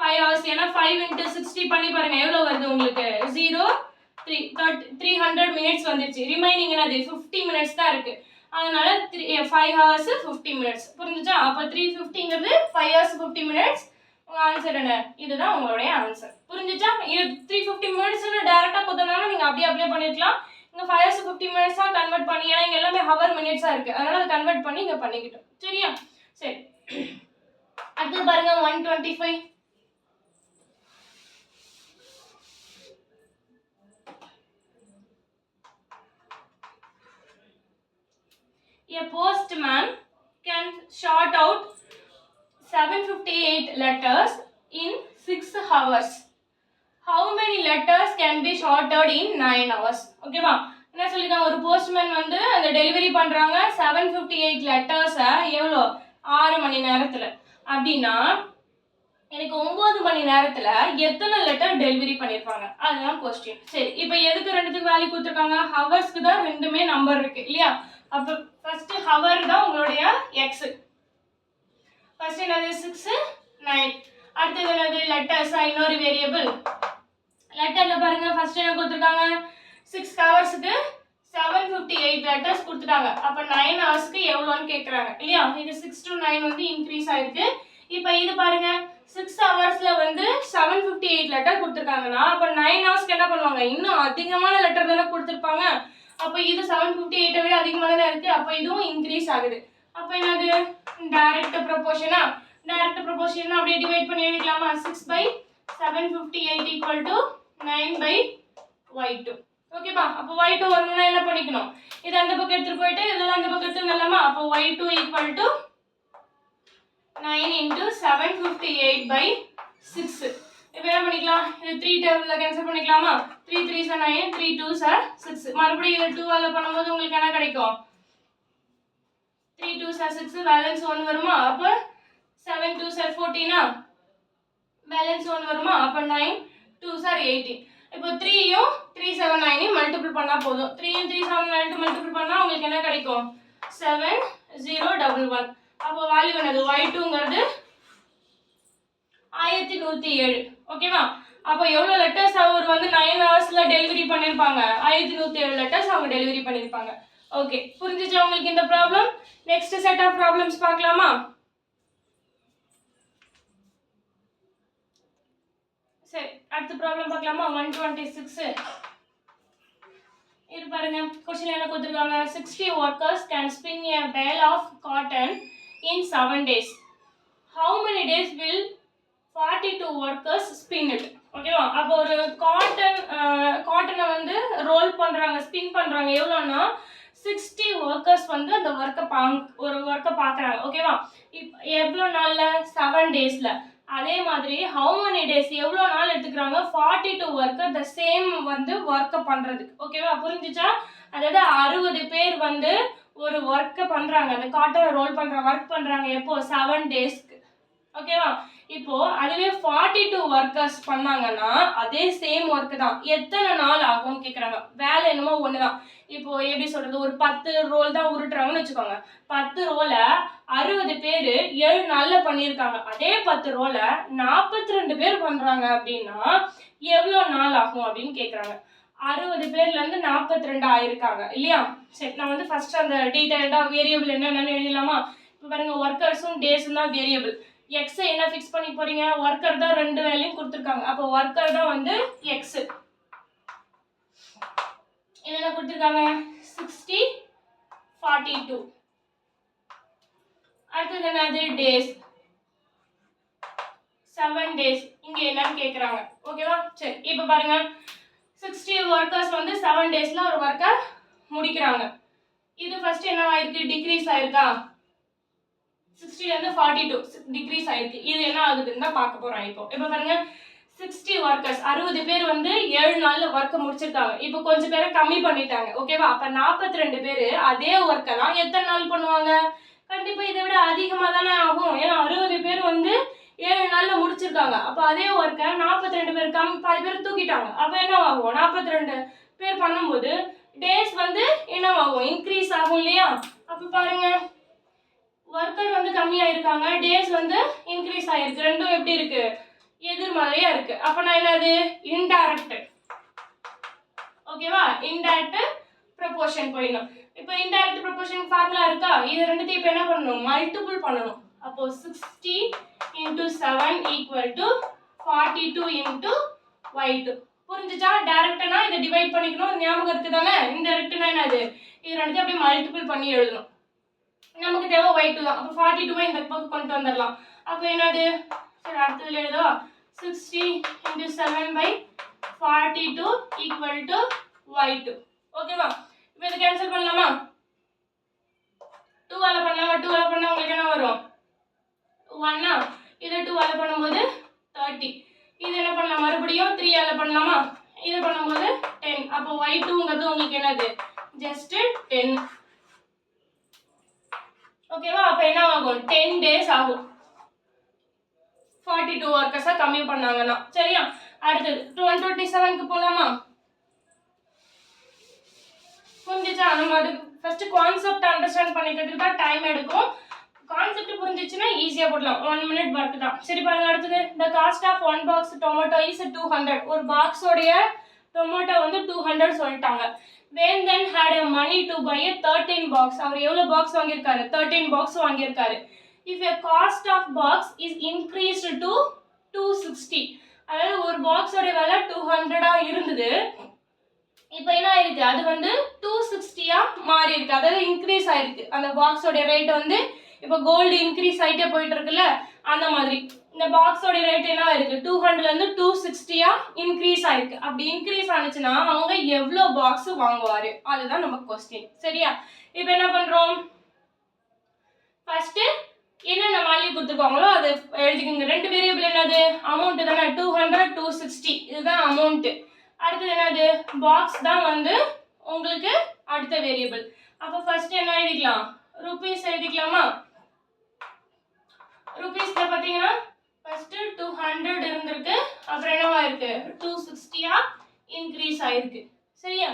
5 ஹவர்ஸ். ஏன்னா 5 into 60 பண்ணி பாருங்க எவ்வளோ வருது உங்களுக்கு? 0 300 மினிட்ஸ் வந்துருச்சு. ரிமைனிங் என்னது? 50 மினிட்ஸ் தான் இருக்கு. அதனால 5 ஹவர்ஸ் 50 மினிட்ஸ். புரிஞ்சுச்சா? அப்போ 350ங்கிறது 5 ஹவர்ஸ் 50 மினிட்ஸ். உங்க ஆன்சர் என்ன? இதுதான் உங்களுடைய ஆன்சர். புரிஞ்சுச்சா? இது 350 மினிட்ஸ்னு டைரக்டா கொடுத்தனால நீங்க அப்படியே அப்ளை பண்ணிருக்கலாம். இங்க 5 ஹவர்ஸ் 50 மினிட்ஸா கன்வர்ட் பண்ணி, ஏன்னா இங்க எல்லாமே ஹவர் மினிட்ஸா இருக்கு, அதனால அதை கன்வர்ட் பண்ணி இங்க பண்ணிக்கிட்டோம். சரியா? சரி, அடுத்து பாருங்க 125. A postman can sort out 758 letters in 6 hours. How many letters can be sorted in 9 hours? ஓகேவா? என்ன சொல்லிருக்காங்க? ஒரு போஸ்ட்மேன் வந்து அந்த டெலிவரி பண்றாங்க 758 லெட்டர்ஸை எவ்வளோ? 6 மணி நேரத்தில். அப்படின்னா எனக்கு 9 மணி நேரத்தில் எத்தனை லெட்டர் டெலிவரி பண்ணியிருப்பாங்க? அதுதான் கொஸ்டின். சரி, இப்போ எதுக்கு ரெண்டுத்துக்கு வேல்யூ கொடுத்துருக்காங்க? ஹவர்ஸ்க்கு தான் ரெண்டுமே நம்பர் இருக்கு இல்லையா? அப்போ ஃபர்ஸ்ட் ஹவர் தான் உங்களுடைய எக்ஸ். ஃபர்ஸ்ட் என்னது? 6 9. அடுத்தது என்னது? லெட்டர்ஸ். இன்னொரு வேரியபிள் லெட்டர்ல பாருங்க. ஃபர்ஸ்ட் என்ன கொடுத்துருக்காங்க? 6 ஹவர்ஸ்க்கு 758 லெட்டர்ஸ் கொடுத்துட்டாங்க. அப்ப 9 ஹவர்ஸ்க்கு எவ்வளோன்னு கேட்குறாங்க இல்லையா? இது 6 to 9 வந்து இன்க்ரீஸ் ஆயிருக்கு. இப்போ இது பாருங்க 6 ஹவர்ஸ்ல வந்து 758 லெட்டர் கொடுத்துருக்காங்கன்னா அப்போ 9 ஹவர்ஸ்க்கு என்ன பண்ணுவாங்க? இன்னும் அதிகமான லெட்டர் தானே கொடுத்துருப்பாங்க. அப்போ இது 758 விட அதிகமாக தானே இருக்கு. அப்போ இதுவும் இன்க்ரீஸ் ஆகுது. அப்போ என்னது? டைரக்ட் ப்ரொபோர்ஷனா? டைரக்ட் ப்ரொபோர்ஷன் அப்படியே டிவைட் பண்ணி எழுதிக்கலாமா? 6/758 equal to 9/y2. ஓகேப்பா? அப்போ y2 வரணும்னா என்ன பண்ணிக்கணும்? இது அந்த பக்கம் எடுத்துட்டு போயிட்டு இதெல்லாம் அந்த பக்கம் எடுத்துடலாமா? அப்போ y2 equal to 9 into 758/6. இப்போ என்ன பண்ணிக்கலாம்? இது 3 டேபிள்ல கேன்சல் பண்ணிக்கலாமா? 3 3s are 9, 3 2s are 6. மறுபடியும் இது 2 ஆல பண்ணும்போது உங்களுக்கு என்ன கிடைக்கும்? 3 2s are 6, பேலன்ஸ் 1 வருமா? அப்போ 7 2s are 14. பேலன்ஸ் 1 வருமா? அப்போ 9 2s are 18. இப்போ 3யும் 3 7 9யும் மல்டிபிள் பண்ணா போதும். 3யும் 3 7 9 மல்டிபிள் பண்ணா உங்களுக்கு என்ன கிடைக்கும்? 7 0 1 1. அப்போ வேல்யூ என்னது? y2ங்கிறது 1107. ஓகேவா? அப்போ எவ்வளவு லெட்டர்ஸ் அவர் வந்து 9 ஹவர்ஸ்ல டெலிவரி பண்ணிருப்பாங்க? 1107 லெட்டர்ஸ் அவங்க டெலிவரி பண்ணிருப்பாங்க. ஓகே, புரிஞ்சுச்சா உங்களுக்கு இந்த problem? Next set of problems பார்க்கலாமா? சரி, அடுத்த ப்ராப்ளம் பார்க்கலாமா? 126. இது பாருங்க, क्वेश्चन என்ன கொடுத்திருக்காங்க? 60 workers can spin a bale of cotton in 7 days. How many days will 42 workers spin it? ஓகேவா? அப்போ ஒரு காட்டனை வந்து ரோல் பண்றாங்க, ஸ்பின் பண்றாங்க. எவ்வளோன்னா 60 ஒர்க்கர்ஸ் வந்து அந்த ஒர்க்கை பார்க்குறாங்க. ஓகேவா? எவ்வளோ நாள்ல? 7 டேஸ்ல. அதே மாதிரி how many days எவ்வளோ நாள் எடுத்துக்கிறாங்க 42 worker the same வந்து ஒர்க்கை பண்ணுறதுக்கு. ஓகேவா, புரிஞ்சுச்சா? அதாவது 60 பேர் வந்து ஒரு ஒர்க்கை பண்ணுறாங்க, அந்த காட்டனை ரோல் பண்ணுற ஒர்க் பண்ணுறாங்க. எப்போ 7 டேஸ்க்கு. ஓகேவா, இப்போ அதுவே 42 ஒர்க்கர்ஸ் பண்ணாங்கன்னா அதே சேம் ஒர்க்கு தான், எத்தனை நாள் ஆகும்னு கேட்குறாங்க. வேலை என்னமோ ஒன்று தான். இப்போ எப்படி சொல்கிறது, ஒரு 10 ரோல் தான் உருட்டுறாங்கன்னு வச்சுக்கோங்க. 10 ரோலை 60 பேர் 7 நாளில் பண்ணியிருக்காங்க. அதே 10 ரோலை 42 பேர் பண்ணுறாங்க அப்படின்னா எவ்வளோ நாள் ஆகும் அப்படின்னு கேட்குறாங்க. 60 பேர்லேருந்து 42 ஆயிருக்காங்க இல்லையா? சரி, நான் வந்து ஃபர்ஸ்ட் அந்த டீட்டெயில்டாக வேரியபிள் என்னென்னு எழுதலாமா? இப்போ பாருங்க, ஒர்க்கர்ஸும் டேஸும் தான் வேரியபிள். எக்ஸ் என்ன ஃபிக்ஸ் பண்ணி போறீங்க? ஒர்க்கர் தான் 2 வேலையும் கொடுத்துருக்காங்க. அப்போ ஒர்க்கர் தான் வந்து எக்ஸ். என்னென்ன கொடுத்துருக்காங்க? 60, 42. அடுத்தது என்னது? Days 7 days. இங்க என்னன்னு கேட்குறாங்க. ஓகேவா, சரி இப்போ பாருங்க, 60 ஒர்க்கர்ஸ் வந்து 7 டேஸ்ல ஒரு ஒர்க்கை முடிக்கிறாங்க. இது ஃபர்ஸ்ட் என்ன ஆயிருக்கு? டிக்ரீஸ் ஆயிருக்கா? 60லேருந்து 42 டிக்ரீஸ் ஆயிருக்கு. இது என்ன ஆகுதுன்னு தான் பார்க்க போறோம். இப்போ பாருங்க, 60 ஒர்க்கர்ஸ் 60 பேர் வந்து 7 நாள்ல ஒர்க்கை முடிச்சிருக்காங்க. இப்போ கொஞ்சம் பேரை கம்மி பண்ணிட்டாங்க. ஓகேவா, அப்ப 42 பேர் அதே ஒர்க்கை தான் எத்தனை நாள் பண்ணுவாங்க? கண்டிப்பா இதை விட அதிகமாக தானே ஆகும். ஏன்னா 60 பேர் வந்து 7 நாள்ல முடிச்சிருக்காங்க. அப்போ அதே ஒர்க்கை 42 பேர் பாதி பேர் தூக்கிட்டாங்க. அப்போ என்ன ஆகும்? 42 பேர் பண்ணும்போது டேஸ் வந்து என்னவாகும்? இன்க்ரீஸ் ஆகும் இல்லையா? அப்போ பாருங்க, ஒர்க்கர் வந்து கம்மியா இருக்காங்க, டேஸ் வந்து இன்க்ரீஸ் ஆயிருக்கு. ரெண்டும் எப்படி இருக்கு? எதிர்மறையா இருக்கு. அப்ப நான் என்னது? இன்டைரக்ட். ஓகேவா, இன்டைரக்ட் ப்ரொபோர்ஷன் போயிடணும். இப்போ இன்டைரக்ட் ப்ரொபோர்ஷன் ஃபார்முலா இருக்கா? இது ரெண்டுத்தையும் இப்போ என்ன பண்ணணும்? மல்டிபிள் பண்ணணும். அப்போ 60 × 7 = 42 × y2. புரிஞ்சுச்சா? டைரக்ட்னா இதை டிவைட் பண்ணிக்கணும், ஞாபகம் இருக்கு தானே? இன்டைரக்ட்னா என்னது? இது ரெண்டுத்தையும் அப்படியே மல்டிபிள் பண்ணி எழுதணும். நமக்கு தேவை y2 தான். அப்போ 42 இந்த பக்கம் கொண்டு வந்துடலாம். அப்போ என்னது? சரி, அடுத்ததுல எழுதோ 60 × 7/42 = y2. ஓகேவா, இப்போ இதை கேன்சல் பண்ணலாமா? 2 ஆல பண்ணலாமா? 2 ஆல பண்ணா உங்களுக்கு என்ன வரும்? 1. இதை 2 ஆல பண்ணும்போது 30. இது என்ன பண்ணலாம்? மறுபடியும் 3 ஆல பண்ணலாமா? இது பண்ணும்போது 10. அப்போ y2ங்கிறது உங்களுக்கு என்னது? ஜஸ்ட் 10. ஓகேவா, அப்ப என்ன ஆகும்? 10 டேஸ் ஆகும் 42 ஒர்க்கர்ஸா கம்மி பண்ணாங்கன்னா. சரியா, அடுத்தது 127க்கு போலாமா? புரிஞ்சுச்சா? நம்ம அது ஃபர்ஸ்ட் கான்செப்ட் அண்டர்ஸ்டாண்ட் பண்ணிக்கிறதுக்கு தான் டைம் எடுக்கும். கான்செப்ட் புரிஞ்சிச்சுன்னா ஈஸியா போடலாம். 1 மினிட் ஒர்க் தான். சரி பாருங்க, அடுத்தது the cost of 1 box tomato is 200. ஒரு பாக்ஸோடைய டொமேட்டோ வந்து 200 சொல்லிட்டாங்க. When then had a money to buy a 13 box. அவர் எவ்வளவு பாக்ஸ் வாங்கியிருக்காரு? 13 பாக்ஸ் வாங்கியிருக்காரு. If a cost of box is increased to 260, அதாவது ஒரு பாக்ஸோட விலை 200 இருந்தது, இப்போ என்ன ஆயிருக்கு? அது வந்து 260 மாறி இருக்கு. அதாவது இன்க்ரீஸ் ஆயிருக்கு. அந்த பாக்ஸோட ரேட் வந்து இப்போ கோல்டு இன்க்ரீஸ் ஆயிட்டே போயிட்டு இருக்குல்ல, அந்த மாதிரி இந்த பாக்ஸோட ரேட் என்ன ஆயிருக்கு? 200லேருந்து 260 இன்க்ரீஸ் ஆயிருக்கு. அப்படி இன்க்ரீஸ் ஆனிச்சுன்னா அவங்க எவ்வளோ பாக்ஸ் வாங்குவாரு? அதுதான் நம்ம கொஸ்டின். சரியா, இப்போ என்ன பண்றோம்? ஃபர்ஸ்ட் என்னென்ன வேல்யூ கொடுத்துருக்காங்களோ அதை எழுதிக்கோங்க. ரெண்டு வேரியபிள் என்னது? அமௌண்ட் தானே, 200, 260. இதுதான் அமௌண்ட். அடுத்தது என்னது? பாக்ஸ் தான் வந்து உங்களுக்கு அடுத்த வேரியபிள். அப்போ ஃபர்ஸ்ட் என்ன எழுதிக்கலாம்? ருபீஸ் எழுதிக்கலாமா? ருபீஸ்ல பார்த்தீங்கன்னா ஃபர்ஸ்ட் 200 இருந்திருக்கு, அப்புறம் என்னவா இருக்கு? 260 இன்க்ரீஸ் ஆயிருக்கு. சரியா,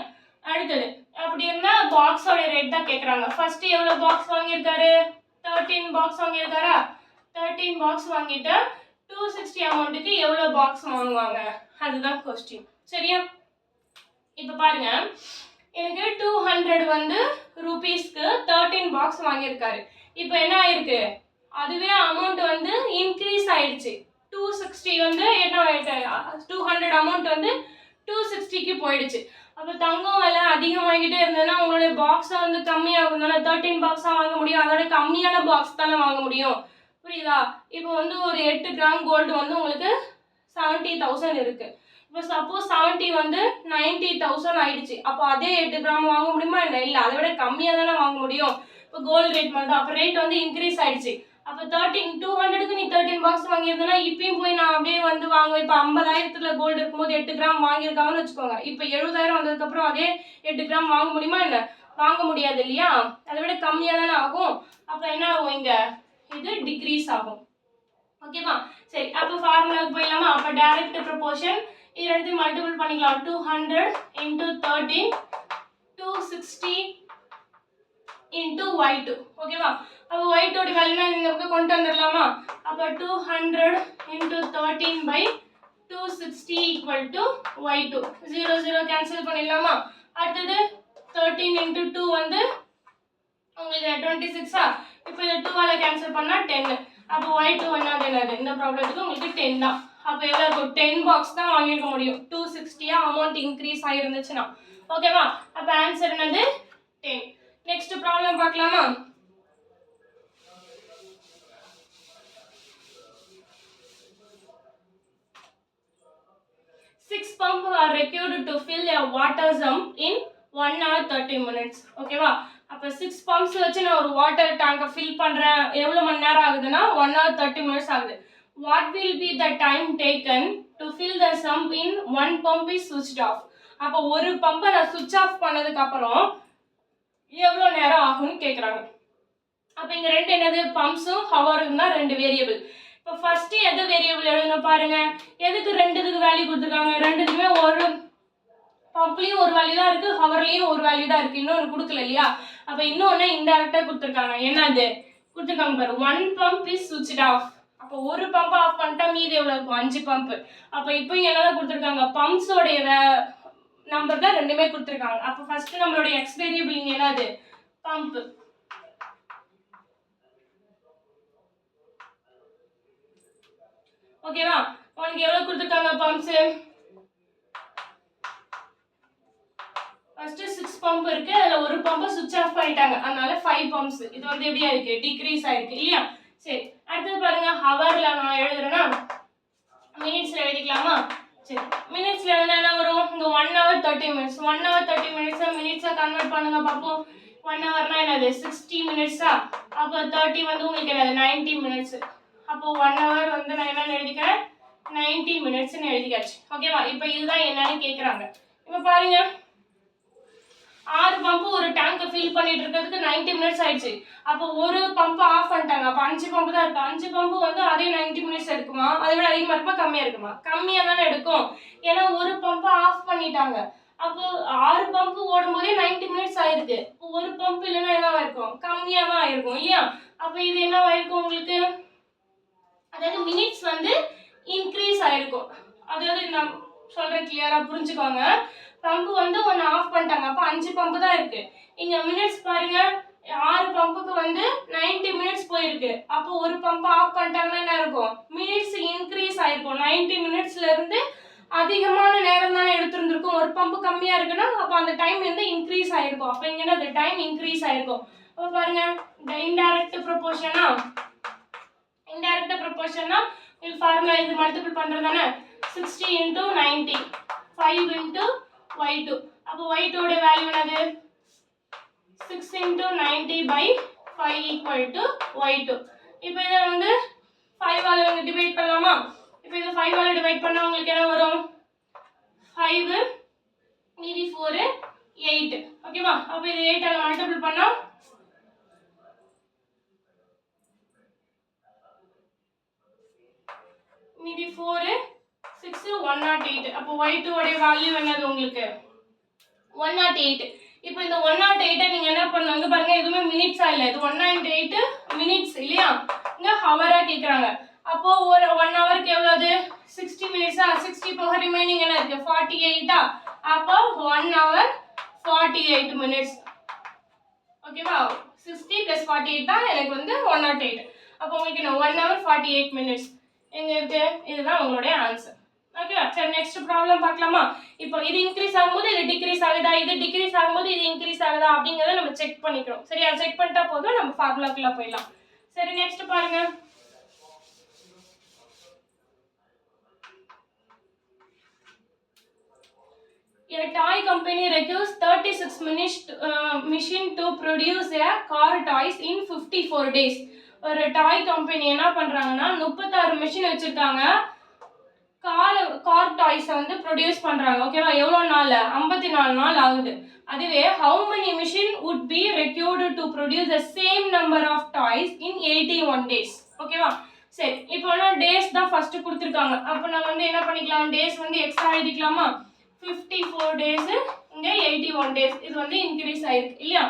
அடுத்தது அப்படி இருந்தா பாக்ஸோட ரேட் தான் கேட்குறாங்க. ஃபர்ஸ்ட் எவ்வளோ பாக்ஸ் வாங்கியிருக்காரு? 13 பாக்ஸ் வாங்கியிருக்காரா? 13 பாக்ஸ் வாங்கிட்டு 260 அமௌண்ட்டுக்கு எவ்வளோ பாக்ஸ் வாங்குவாங்க? அதுதான் கொஸ்டின். சரியா, இப்போ பாருங்க, எனக்கு 200 வந்து ருபீஸ்க்கு 13 பாக்ஸ் வாங்கியிருக்காரு. இப்போ என்ன ஆயிருக்கு? அதுவே அமௌண்ட் வந்து இன்க்ரீஸ் ஆயிடுச்சு. 260 வந்து என்ன ஆயிட்டு? 200 அமௌண்ட் வந்து 260க்கு போயிடுச்சு. அப்போ தங்கம் விலை அதிகமாகிட்டே இருந்ததுன்னா உங்களுடைய பாக்ஸை வந்து கம்மியாகுதுனால 13 பாக்ஸாக வாங்க முடியும். அதோட கம்மியான பாக்ஸ் தானே வாங்க முடியும். புரியுதா? இப்போ வந்து ஒரு 8 கிராம் கோல்டு வந்து உங்களுக்கு 70,000 இருக்கு. இப்போ சப்போஸ் 70 வந்து 90,000 ஆயிடுச்சு. அப்போ அதே 8 கிராம் வாங்க முடியுமா? இல்லை, அதை விட கம்மியாக தானே வாங்க முடியும். இப்போ கோல்டு ரேட் மாதிரி தான். அப்போ ரேட் வந்து இன்க்ரீஸ் ஆயிடுச்சு. அப்போ 200க்கு நீ 13 பாக்ஸ் வாங்கியிருந்தனா இப்பயும் போய் நான் அப்படியே வந்து வாங்குவேன். இப்போ 50,000 கோல்டு இருக்கும்போது 8 கிராம் வாங்கியிருக்காங்கன்னு வச்சுக்கோங்க. இப்போ 70,000 வந்ததுக்கப்புறம் அதே 8 கிராம் வாங்க முடியுமா என்ன? வாங்க முடியாது இல்லையா? அதை விட கம்மியாக தானே ஆகும். அப்போ என்ன ஆகும்? இங்கே இது டிக்ரீஸ் ஆகும். ஓகேவா? சரி, அப்போ ஃபார்முலாவுக்கு போயிடலாமா? அப்போ டைரக்ட் ப்ரொபோர்ஷன் இது எடுத்து மல்டிபிள் பண்ணிக்கலாம். 200 into 13 260 into y2. ஓகேவா? அப்போ y2 ஓட வேல்யூனா இந்த பக்கம் கொண்டு வந்துடலாமா? அப்போ 200 into 13 by 260 equal to y2. 0 0 cancel பண்ணிடலாமா? அடுத்தது 13 into 2 வந்து உங்களுக்கு 26. இப்போ இதை 2ஆல் கேன்சல் பண்ணால் 10. அப்போ y2 என்னது? இந்த ப்ராப்ளத்துக்கு உங்களுக்கு 10 தான். அப்போ எவ்வளோ இருக்கும்? 10 பாக்ஸ் தான் வாங்கியிருக்க முடியும். 260 அமௌண்ட் இன்க்ரீஸ் ஆகிருந்துச்சுன்னா. ஓகேவா? அப்போ ஆன்சர் என்னது? 10. நெக்ஸ்ட் ப்ராப்ளம் பார்க்கலாமா? Six pumps are required to fill a water sump in 1 hour 30 minutes. ஓகேவா? அப்போ 6 pumps வச்சு நான் ஒரு வாட்டர் டேங்கை ஃபில் பண்ணுறேன். எவ்வளோ மணி நேரம் ஆகுதுன்னா 1 hour 30 minutes ஆகுது. What will be the time taken to fill the sump in one pump is switched off? அப்போ ஒரு பம்பை நான் சுவிட்ச் ஆஃப் பண்ணதுக்கு அப்புறம் எவ்வளோ நேரம் ஆகும்னு கேட்குறாங்க. அப்போ இங்கே ரெண்டு என்னது? பம்ப்ஸும் ஹவரும் தான் ரெண்டு வேரியபிள். இப்போ ஃபர்ஸ்ட் எது வேரியபிள் எழுதணும் பாருங்க. எதுக்கு ரெண்டுத்துக்கு வேல்யூ கொடுத்துருக்காங்க? ரெண்டுத்துக்குமே ஒரு பம்ப்லேயும் ஒரு வேல்யூ தான் இருக்குது, ஹவர்லேயும் ஒரு வேல்யூ தான் இருக்குது. இன்னொன்று கொடுக்கல இல்லையா? அப்போ இன்னொன்று இன்டெரக்டாக கொடுத்துருக்காங்க. என்னது கொடுத்துருக்காங்க பாரு? One pump is switched off. அப்போ ஒரு பம்பை ஆஃப் பண்ணிட்டா மீதி எவ்வளோ இருக்கும்? 5 பம்ப். அப்போ இப்போ என்னதான் கொடுத்துருக்காங்க? பம்ப்ஸோடைய நம்பர் தான் ரெண்டுமே கொடுத்துருக்காங்க. அப்போ ஃபர்ஸ்ட் நம்மளுடைய எக்ஸ் வேரியபிள் இங்கே என்னது? பம்ப். ஓகேவா? உனக்கு எவ்வளவு கொடுத்துருக்காங்க பம்ப்ஸ்? ஃபர்ஸ்ட் 6 பம்ப் இருக்கு, அதுல ஒரு பம்பை சுவிட்ச் ஆஃப் பண்ணிட்டாங்க, அதனால 5 பம்ப்ஸ். இது வந்து எப்படியா இருக்கு? டிக்ரீஸ் ஆயிருக்கு இல்லையா? சரி, அடுத்தது பாருங்க. ஹவர்ல நான் எழுதுறேன்னா மினிட்ஸ்ல எழுதிக்கலாமா? சரி, மினிட்ஸ்ல எழுதுனா என்ன வரும்? இங்க 1 hour 30 minutes. 1 hour 30 minutes மினிட்ஸா convert பண்ணுங்க பாப்போம். 1 hourனா என்னது? 60 மினிட்ஸா? அப்போ 30 வந்து உங்களுக்கு என்னது? 90 மினிட்ஸ். அப்போ 1 hour வந்து நான் என்னன்னு எழுதிக்கிறேன்? 90 மினிட்ஸ்னு எழுதிக்காச்சு. ஓகேவா? இப்போ இதுதான் என்னன்னு கேட்குறாங்க. இப்போ பாருங்க, 6 பம்பு ஒரு டேங்கை ஃபில் பண்ணிட்டு இருக்கிறதுக்கு 90 மினிட்ஸ் ஆயிடுச்சு. அப்போ ஒரு பம்பை ஆஃப் பண்ணிட்டாங்க. அப்போ 5 பம்பு தான் இருக்கு. 5 பம்பு வந்து அதே 90 மினிட்ஸ் எடுக்குமா? அதை விட அதிகமாக இருக்குமா கம்மியாக இருக்குமா? கம்மியாக தானே எடுக்கும். ஏன்னா ஒரு பம்பை ஆஃப் பண்ணிட்டாங்க. அப்போ 6 பம்பு ஓடும் போதே 90 மினிட்ஸ் ஆயிருக்கு. ஒரு பம்பு இல்லைன்னா என்னவா இருக்கும்? கம்மியாக தான் ஆயிருக்கும் இல்லையா? அப்போ இது என்னவா இருக்கும் உங்களுக்கு? அதாவது மினிட்ஸ் வந்து இன்க்ரீஸ் ஆயிருக்கும். அதாவது நான் சொல்றேன், கிளியரா புரிஞ்சுக்கோங்க. பம்பு வந்து ஒன்று ஆஃப் பண்ணிட்டாங்க. அப்போ 5 பம்பு தான் இருக்கு. இங்க மினிட்ஸ் பாருங்க, 6 பம்புக்கு வந்து 90 மினிட்ஸ் போயிருக்கு. அப்போ ஒரு பம்பு ஆஃப் பண்ணிட்டாங்கன்னா என்ன இருக்கும்? மினிட்ஸ் இன்க்ரீஸ் ஆயிருக்கும். 90 மினிட்ஸ்ல இருந்து அதிகமான நேரம் தானே எடுத்துருந்துருக்கும். ஒரு பம்பு கம்மியா இருக்குன்னா அப்போ அந்த டைம் வந்து இன்க்ரீஸ் ஆயிருக்கும். அப்போ இங்க அந்த டைம் இன்க்ரீஸ் ஆயிருக்கும். அப்போ பாருங்க, இன்டைரக்ட் ப்ரொபோர்ஷனா? இன்டைரக்ட் ப்ரொபோர்ஷன்னா இந்த ஃபார்முலா இது மல்டிபிள் பண்றதானே? 60 into 90 5 into y2. அப்போ y2 ஓட வேல்யூ என்னது? 6 into 90 by 5 equal to y2. இப்போ இதை வந்து 5 ஆல வந்து டிவைட் பண்ணலாமா? இப்போ இதை 5 ஆல டிவைட் பண்ணா உங்களுக்கு என்ன வரும்? 5 மீதி 4 8. ஓகேவா? அப்போ இது 8 ஆல மல்டிபிள் பண்ணா மீதி 4 6 108. அப்போ y2 உடைய வேல்யூ என்னது உங்களுக்கு? 108. இப்போ இந்த 108 நீங்க என்ன பண்ணுங்க பாருங்க, எதுவுமே மினிட்ஸா இல்ல, இது 108 மினிட்ஸ் இல்லையா? இங்க ஹவரா கேக்குறாங்க. அப்போ ஒரு 1 ஹவருக்கு எவ்வளவு? 60 மினிட்ஸா? 60 போக ரிமைனிங் என்ன இருக்கு? 48. அப்போ 1 hour 48 மினிட்ஸ். ஓகேவா? 60 plus 48 தான் எனக்கு வந்து 108. அப்போ உங்களுக்கு என்ன? 1 hour 48 மினிட்ஸ் எங்க இருக்கு? இதுதான் உங்களுடைய ஆன்சர். ஓகேவா? சரி, நெக்ஸ்ட் ப்ராப்ளம் பார்க்கலாமா? இப்போ இது இன்க்ரீஸ் ஆகும்போது இது டிக்ரீஸ் ஆகுதா, இது டிக்ரீஸ் ஆகும்போது இது இன்க்ரீஸ் ஆகுதா அப்படிங்கறத நம்ம செக் பண்ணிக்கிறோம். சரியா? செக் பண்ணிட்டா போதும், நம்ம ஃபார்முலாக்குள்ள போயிடலாம். சரி, நெக்ஸ்ட் பாருங்க. A toy company requires 36 minutes machine to produce a car toys in 54 days. ஒரு டாய் கம்பெனி என்ன பண்றாங்கன்னா 36 மிஷின் வச்சிருக்காங்க. கார் டாய்ஸை வந்து ப்ரொடியூஸ் பண்றாங்க. ஓகேவா? எவ்வளோ நாள்? 54 நாள் ஆகுது. அதுவே how many machine would be required to produce the same number of toys in 81 days? ஓகேவா? சரி, இப்போ நான் டேஸ் தான் ஃபர்ஸ்ட் கொடுத்துருக்காங்க. அப்போ நான் வந்து என்ன பண்ணிக்கலாம்? டேஸ் வந்து எக்ஸ்ட்ரா எழுதிக்கலாமா? 54 டேஸ், இங்க 81 டேஸ். இது வந்து இன்க்ரீஸ் ஆயிருக்கு இல்லையா?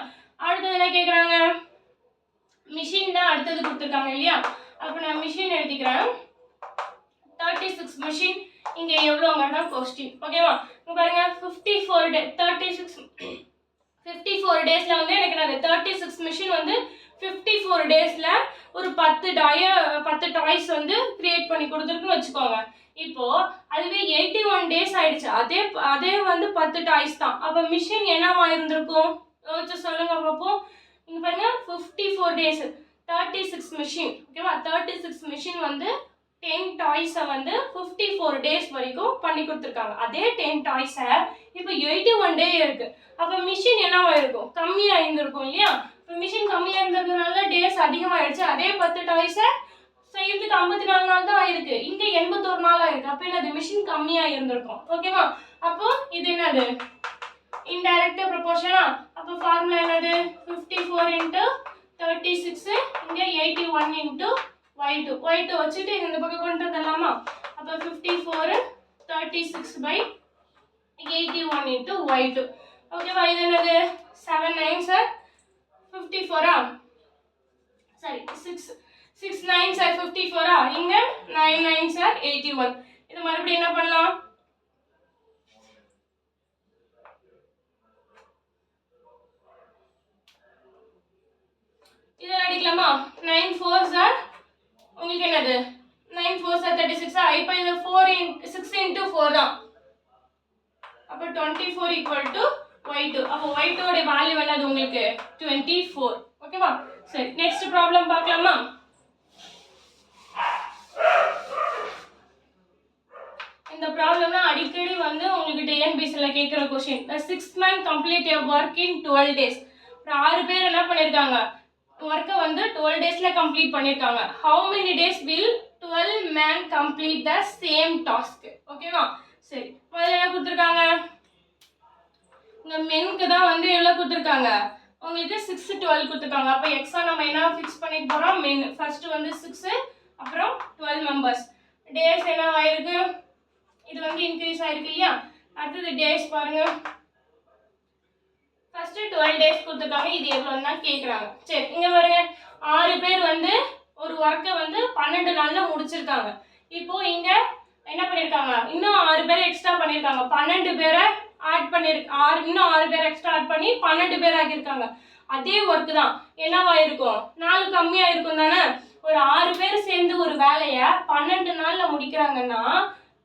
அடுத்தது என்ன கேட்குறாங்க? மிஷின் தான் அடுத்தது கொடுத்துருக்காங்க இல்லையா? அப்போ நான் மிஷின் எழுதிக்கிறேன். 36 மிஷின் இங்க எவ்வளவுங்கறத क्वेश्चन. ஓகேவா? இங்க பாருங்க 54 டேஸ்ல வந்து எனக்கு நான் 36 மிஷின் வந்து 54 டேஸ்ல ஒரு 10 டாய்ஸ் வந்து கிரியேட் பண்ணி கொடுத்துருக்குன்னு வச்சுக்கோங்க. இப்போ அதுவே 81 டேஸ் ஆயிடுச்சு. அதே வந்து 10 டாய்ஸ் தான். அப்ப மிஷின் என்னவா இருந்திருக்கும்? யோசிச்சு சொல்லுங்க பாப்போம். இங்க பாருங்க 54 டேஸ் 36 மிஷின். ஓகேவா? 36 மிஷின் வந்து 10 டாய்ஸை வந்து 54 டேஸ் வரைக்கும் பண்ணி கொடுத்துருக்காங்க. அதே 10 டாய்ஸை இப்போ 81 டே இருக்கு. அப்போ மிஷின் என்னவா இருக்கும்? கம்மியாக இருந்திருக்கும் இல்லையா? இப்போ மிஷின் கம்மியாக இருந்ததுனால டேஸ் அதிகமாகிடுச்சு. அதே 10 டாய்ஸை செய்யறதுக்கு 54 நாள் தான் ஆயிருக்கு. இங்கே 81 நாள் ஆயிருக்கு. அப்போ என்னது? மிஷின் கம்மியாக இருந்திருக்கும். ஓகேவா? அப்போ இது என்னது? இன்டைரக்ட் ப்ரொபோர்ஷனா? அப்போ ஃபார்முலா என்னது? 54 இன்ட்டு 36 இங்கே 81 இன்ட்டு y2 வச்சுட்டு இந்த பக்கம் கொண்டு வரலாமா? அப்ப 54 36 by 81 into y2. ஓகேவா? இது என்னது? 7 9s are 54 சரி 6 9s are 54 இங்க 9 9s are 81. இது மறுபடியும் என்ன பண்ணலாம்? இத அடிக்கலாமா? 9 4s are உங்களுக்கு என்னது? 9 4s are 36. இப்போ இது 6 into 4 தான். அப்போ 24 equal to y2. அப்போ y2 ஓட வேல்யூ என்னது உங்களுக்கு? 24. ஓகேவா? சரி, நெக்ஸ்ட் ப்ராப்ளம் பார்க்கலாமா? இந்த ப்ராப்ளம்னா அடிக்கடி வந்து உங்களுக்கு டிஎன்பிஎஸ்சில கேட்குற question. 6 men complete a work in 12 days. 6 பேர் என்ன பண்ணிருக்காங்க? ஒர்க்கை வந்து 12 டேஸ்ல கம்ப்ளீட் பண்ணிருக்காங்க. how many days will 12 men complete the same task? ஓகேவா? சரி, முதல்ல என்ன கொடுத்துருக்காங்க? இந்த மென்க்கு தான் வந்து எவ்வளோ கொடுத்துருக்காங்க? உங்களுக்கு 6 12 கொடுத்துருக்காங்க. அப்போ எக்ஸா நம்ம என்ன ஃபிக்ஸ் பண்ணிக்க போகிறோம்? மென் ஃபர்ஸ்ட் வந்து 6 அப்புறம் 12 மெம்பர்ஸ். டேஸ் என்ன ஆயிருக்கு? இது வந்து இன்க்ரீஸ் ஆயிருக்கு இல்லையா? அடுத்தது டேஸ் பாருங்க. ஃபர்ஸ்ட் 12 டேஸ் கொடுத்துருக்காங்க. இது எவ்வளோன்னு தான் கேட்குறாங்க. சரி, இங்கே பாருங்க 6 பேர் வந்து ஒரு ஒர்க்கை வந்து 12 நாளில் முடிச்சிருக்காங்க. இப்போ இங்கே என்ன பண்ணியிருக்காங்க? இன்னும் 6 பேரை எக்ஸ்ட்ரா பண்ணியிருக்காங்க. 12 பேரை ஆட் இன்னும் 6 பேர் எக்ஸ்ட்ரா ஆட் பண்ணி 12 பேர் ஆகியிருக்காங்க. அதே ஒர்க்கு தான் என்னவாயிருக்கும்? 4 கம்மியாக இருக்கும் தானே? ஒரு 6 பேர் சேர்ந்து ஒரு வேலையை 12 நாளில் முடிக்கிறாங்கன்னா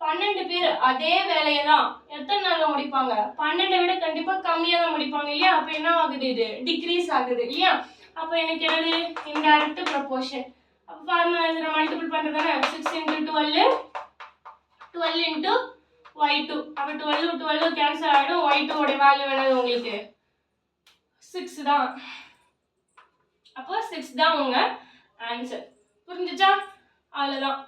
12 பேர் அதே வேலையை தான் எத்தனை நாளில் முடிப்பாங்க? 12 விட கண்டிப்பாக கம்மியாக தான் முடிப்பாங்க இல்லையா? அப்போ என்ன ஆகுது? இது டிக்ரீஸ் ஆகுது இல்லையா? அப்போ எனக்கு என்னது? Indirect proportion. அப்போ ஃபார்முலா இதில் மல்டிபிள் பண்ணுறதானே? 6 into 12 into y2. அப்போ 12 கேன்சல் ஆகிடும். y2 ஓட வேல்யூ என்னது உங்களுக்கு? 6 தான். அப்போ 6 தான் உங்கள் ஆன்சர். புரிஞ்சுச்சா? அவ்வளோதான்.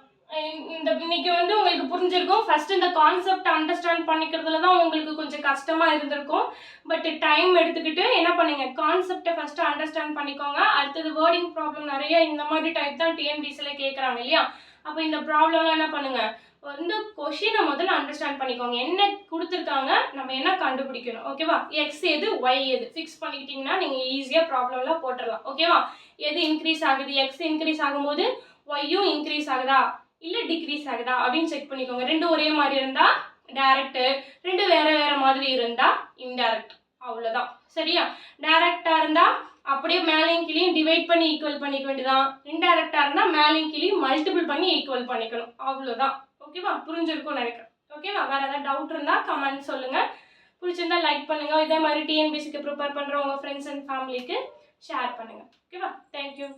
இன்னைக்கு வந்து உங்களுக்கு புரிஞ்சிருக்கும். ஃபர்ஸ்ட் இந்த கான்செப்ட் அண்டர்ஸ்டாண்ட் பண்ணிக்கிறதுல தான் உங்களுக்கு கொஞ்சம் கஷ்டமா இருந்திருக்கும். பட் டைம் எடுத்துக்கிட்டு என்ன பண்ணீங்க? கான்செப்டை ஃபர்ஸ்ட் அண்டர்ஸ்டாண்ட் பண்ணிக்கோங்க. அடுத்தது வேர்டிங் ப்ராப்ளம் நிறைய இந்த மாதிரி டைப் தான் டிஎன்பிஎஸ்சில கேட்குறாங்க இல்லையா? அப்போ இந்த ப்ராப்ளம்லாம் என்ன பண்ணுங்க? வந்து கொஷினை முதல்ல அண்டர்ஸ்டாண்ட் பண்ணிக்கோங்க. என்ன கொடுத்துருக்காங்க, நம்ம என்ன கண்டுபிடிக்கணும். ஓகேவா? எக்ஸ் எது ஒய் எது ஃபிக்ஸ் பண்ணிக்கிட்டீங்கன்னா நீங்கள் ஈஸியாக ப்ராப்ளம்லாம் போட்டுடலாம். ஓகேவா? எது இன்க்ரீஸ் ஆகுது? எக்ஸ் இன்க்ரீஸ் ஆகும்போது ஒய்யும் இன்க்ரீஸ் ஆகுதா இல்லை டிக்ரீஸ் ஆகுதா அப்படின்னு செக் பண்ணிக்கோங்க. ரெண்டும் ஒரே மாதிரி இருந்தால் டைரக்ட், ரெண்டு வேற வேற மாதிரி இருந்தால் இன்டைரக்ட். அவ்வளோதான். சரியா? டைரக்டாக இருந்தால் அப்படியே மேலையும் கீழையும் டிவைட் பண்ணி ஈக்குவல் பண்ணிக்க வேண்டியதான். இன்டைரக்டாக இருந்தால் மேலையும் கீழையும் மல்டிபிள் பண்ணி ஈக்குவல் பண்ணிக்கணும். அவ்வளோதான். ஓகேவா? புரிஞ்சிருக்கும்னு நினைக்கிறேன். ஓகேவா? வேறு ஏதாவது டவுட் இருந்தால் கமெண்ட் சொல்லுங்கள். பிடிச்சிருந்தா லைக் பண்ணுங்கள். இதே மாதிரி டிஎன்பிஎஸ்சிக்கு ப்ரிப்பேர் பண்ணுற உங்கள் ஃப்ரெண்ட்ஸ் அண்ட் ஃபேமிலிக்கு ஷேர் பண்ணுங்கள். ஓகேவா? தேங்க்யூ.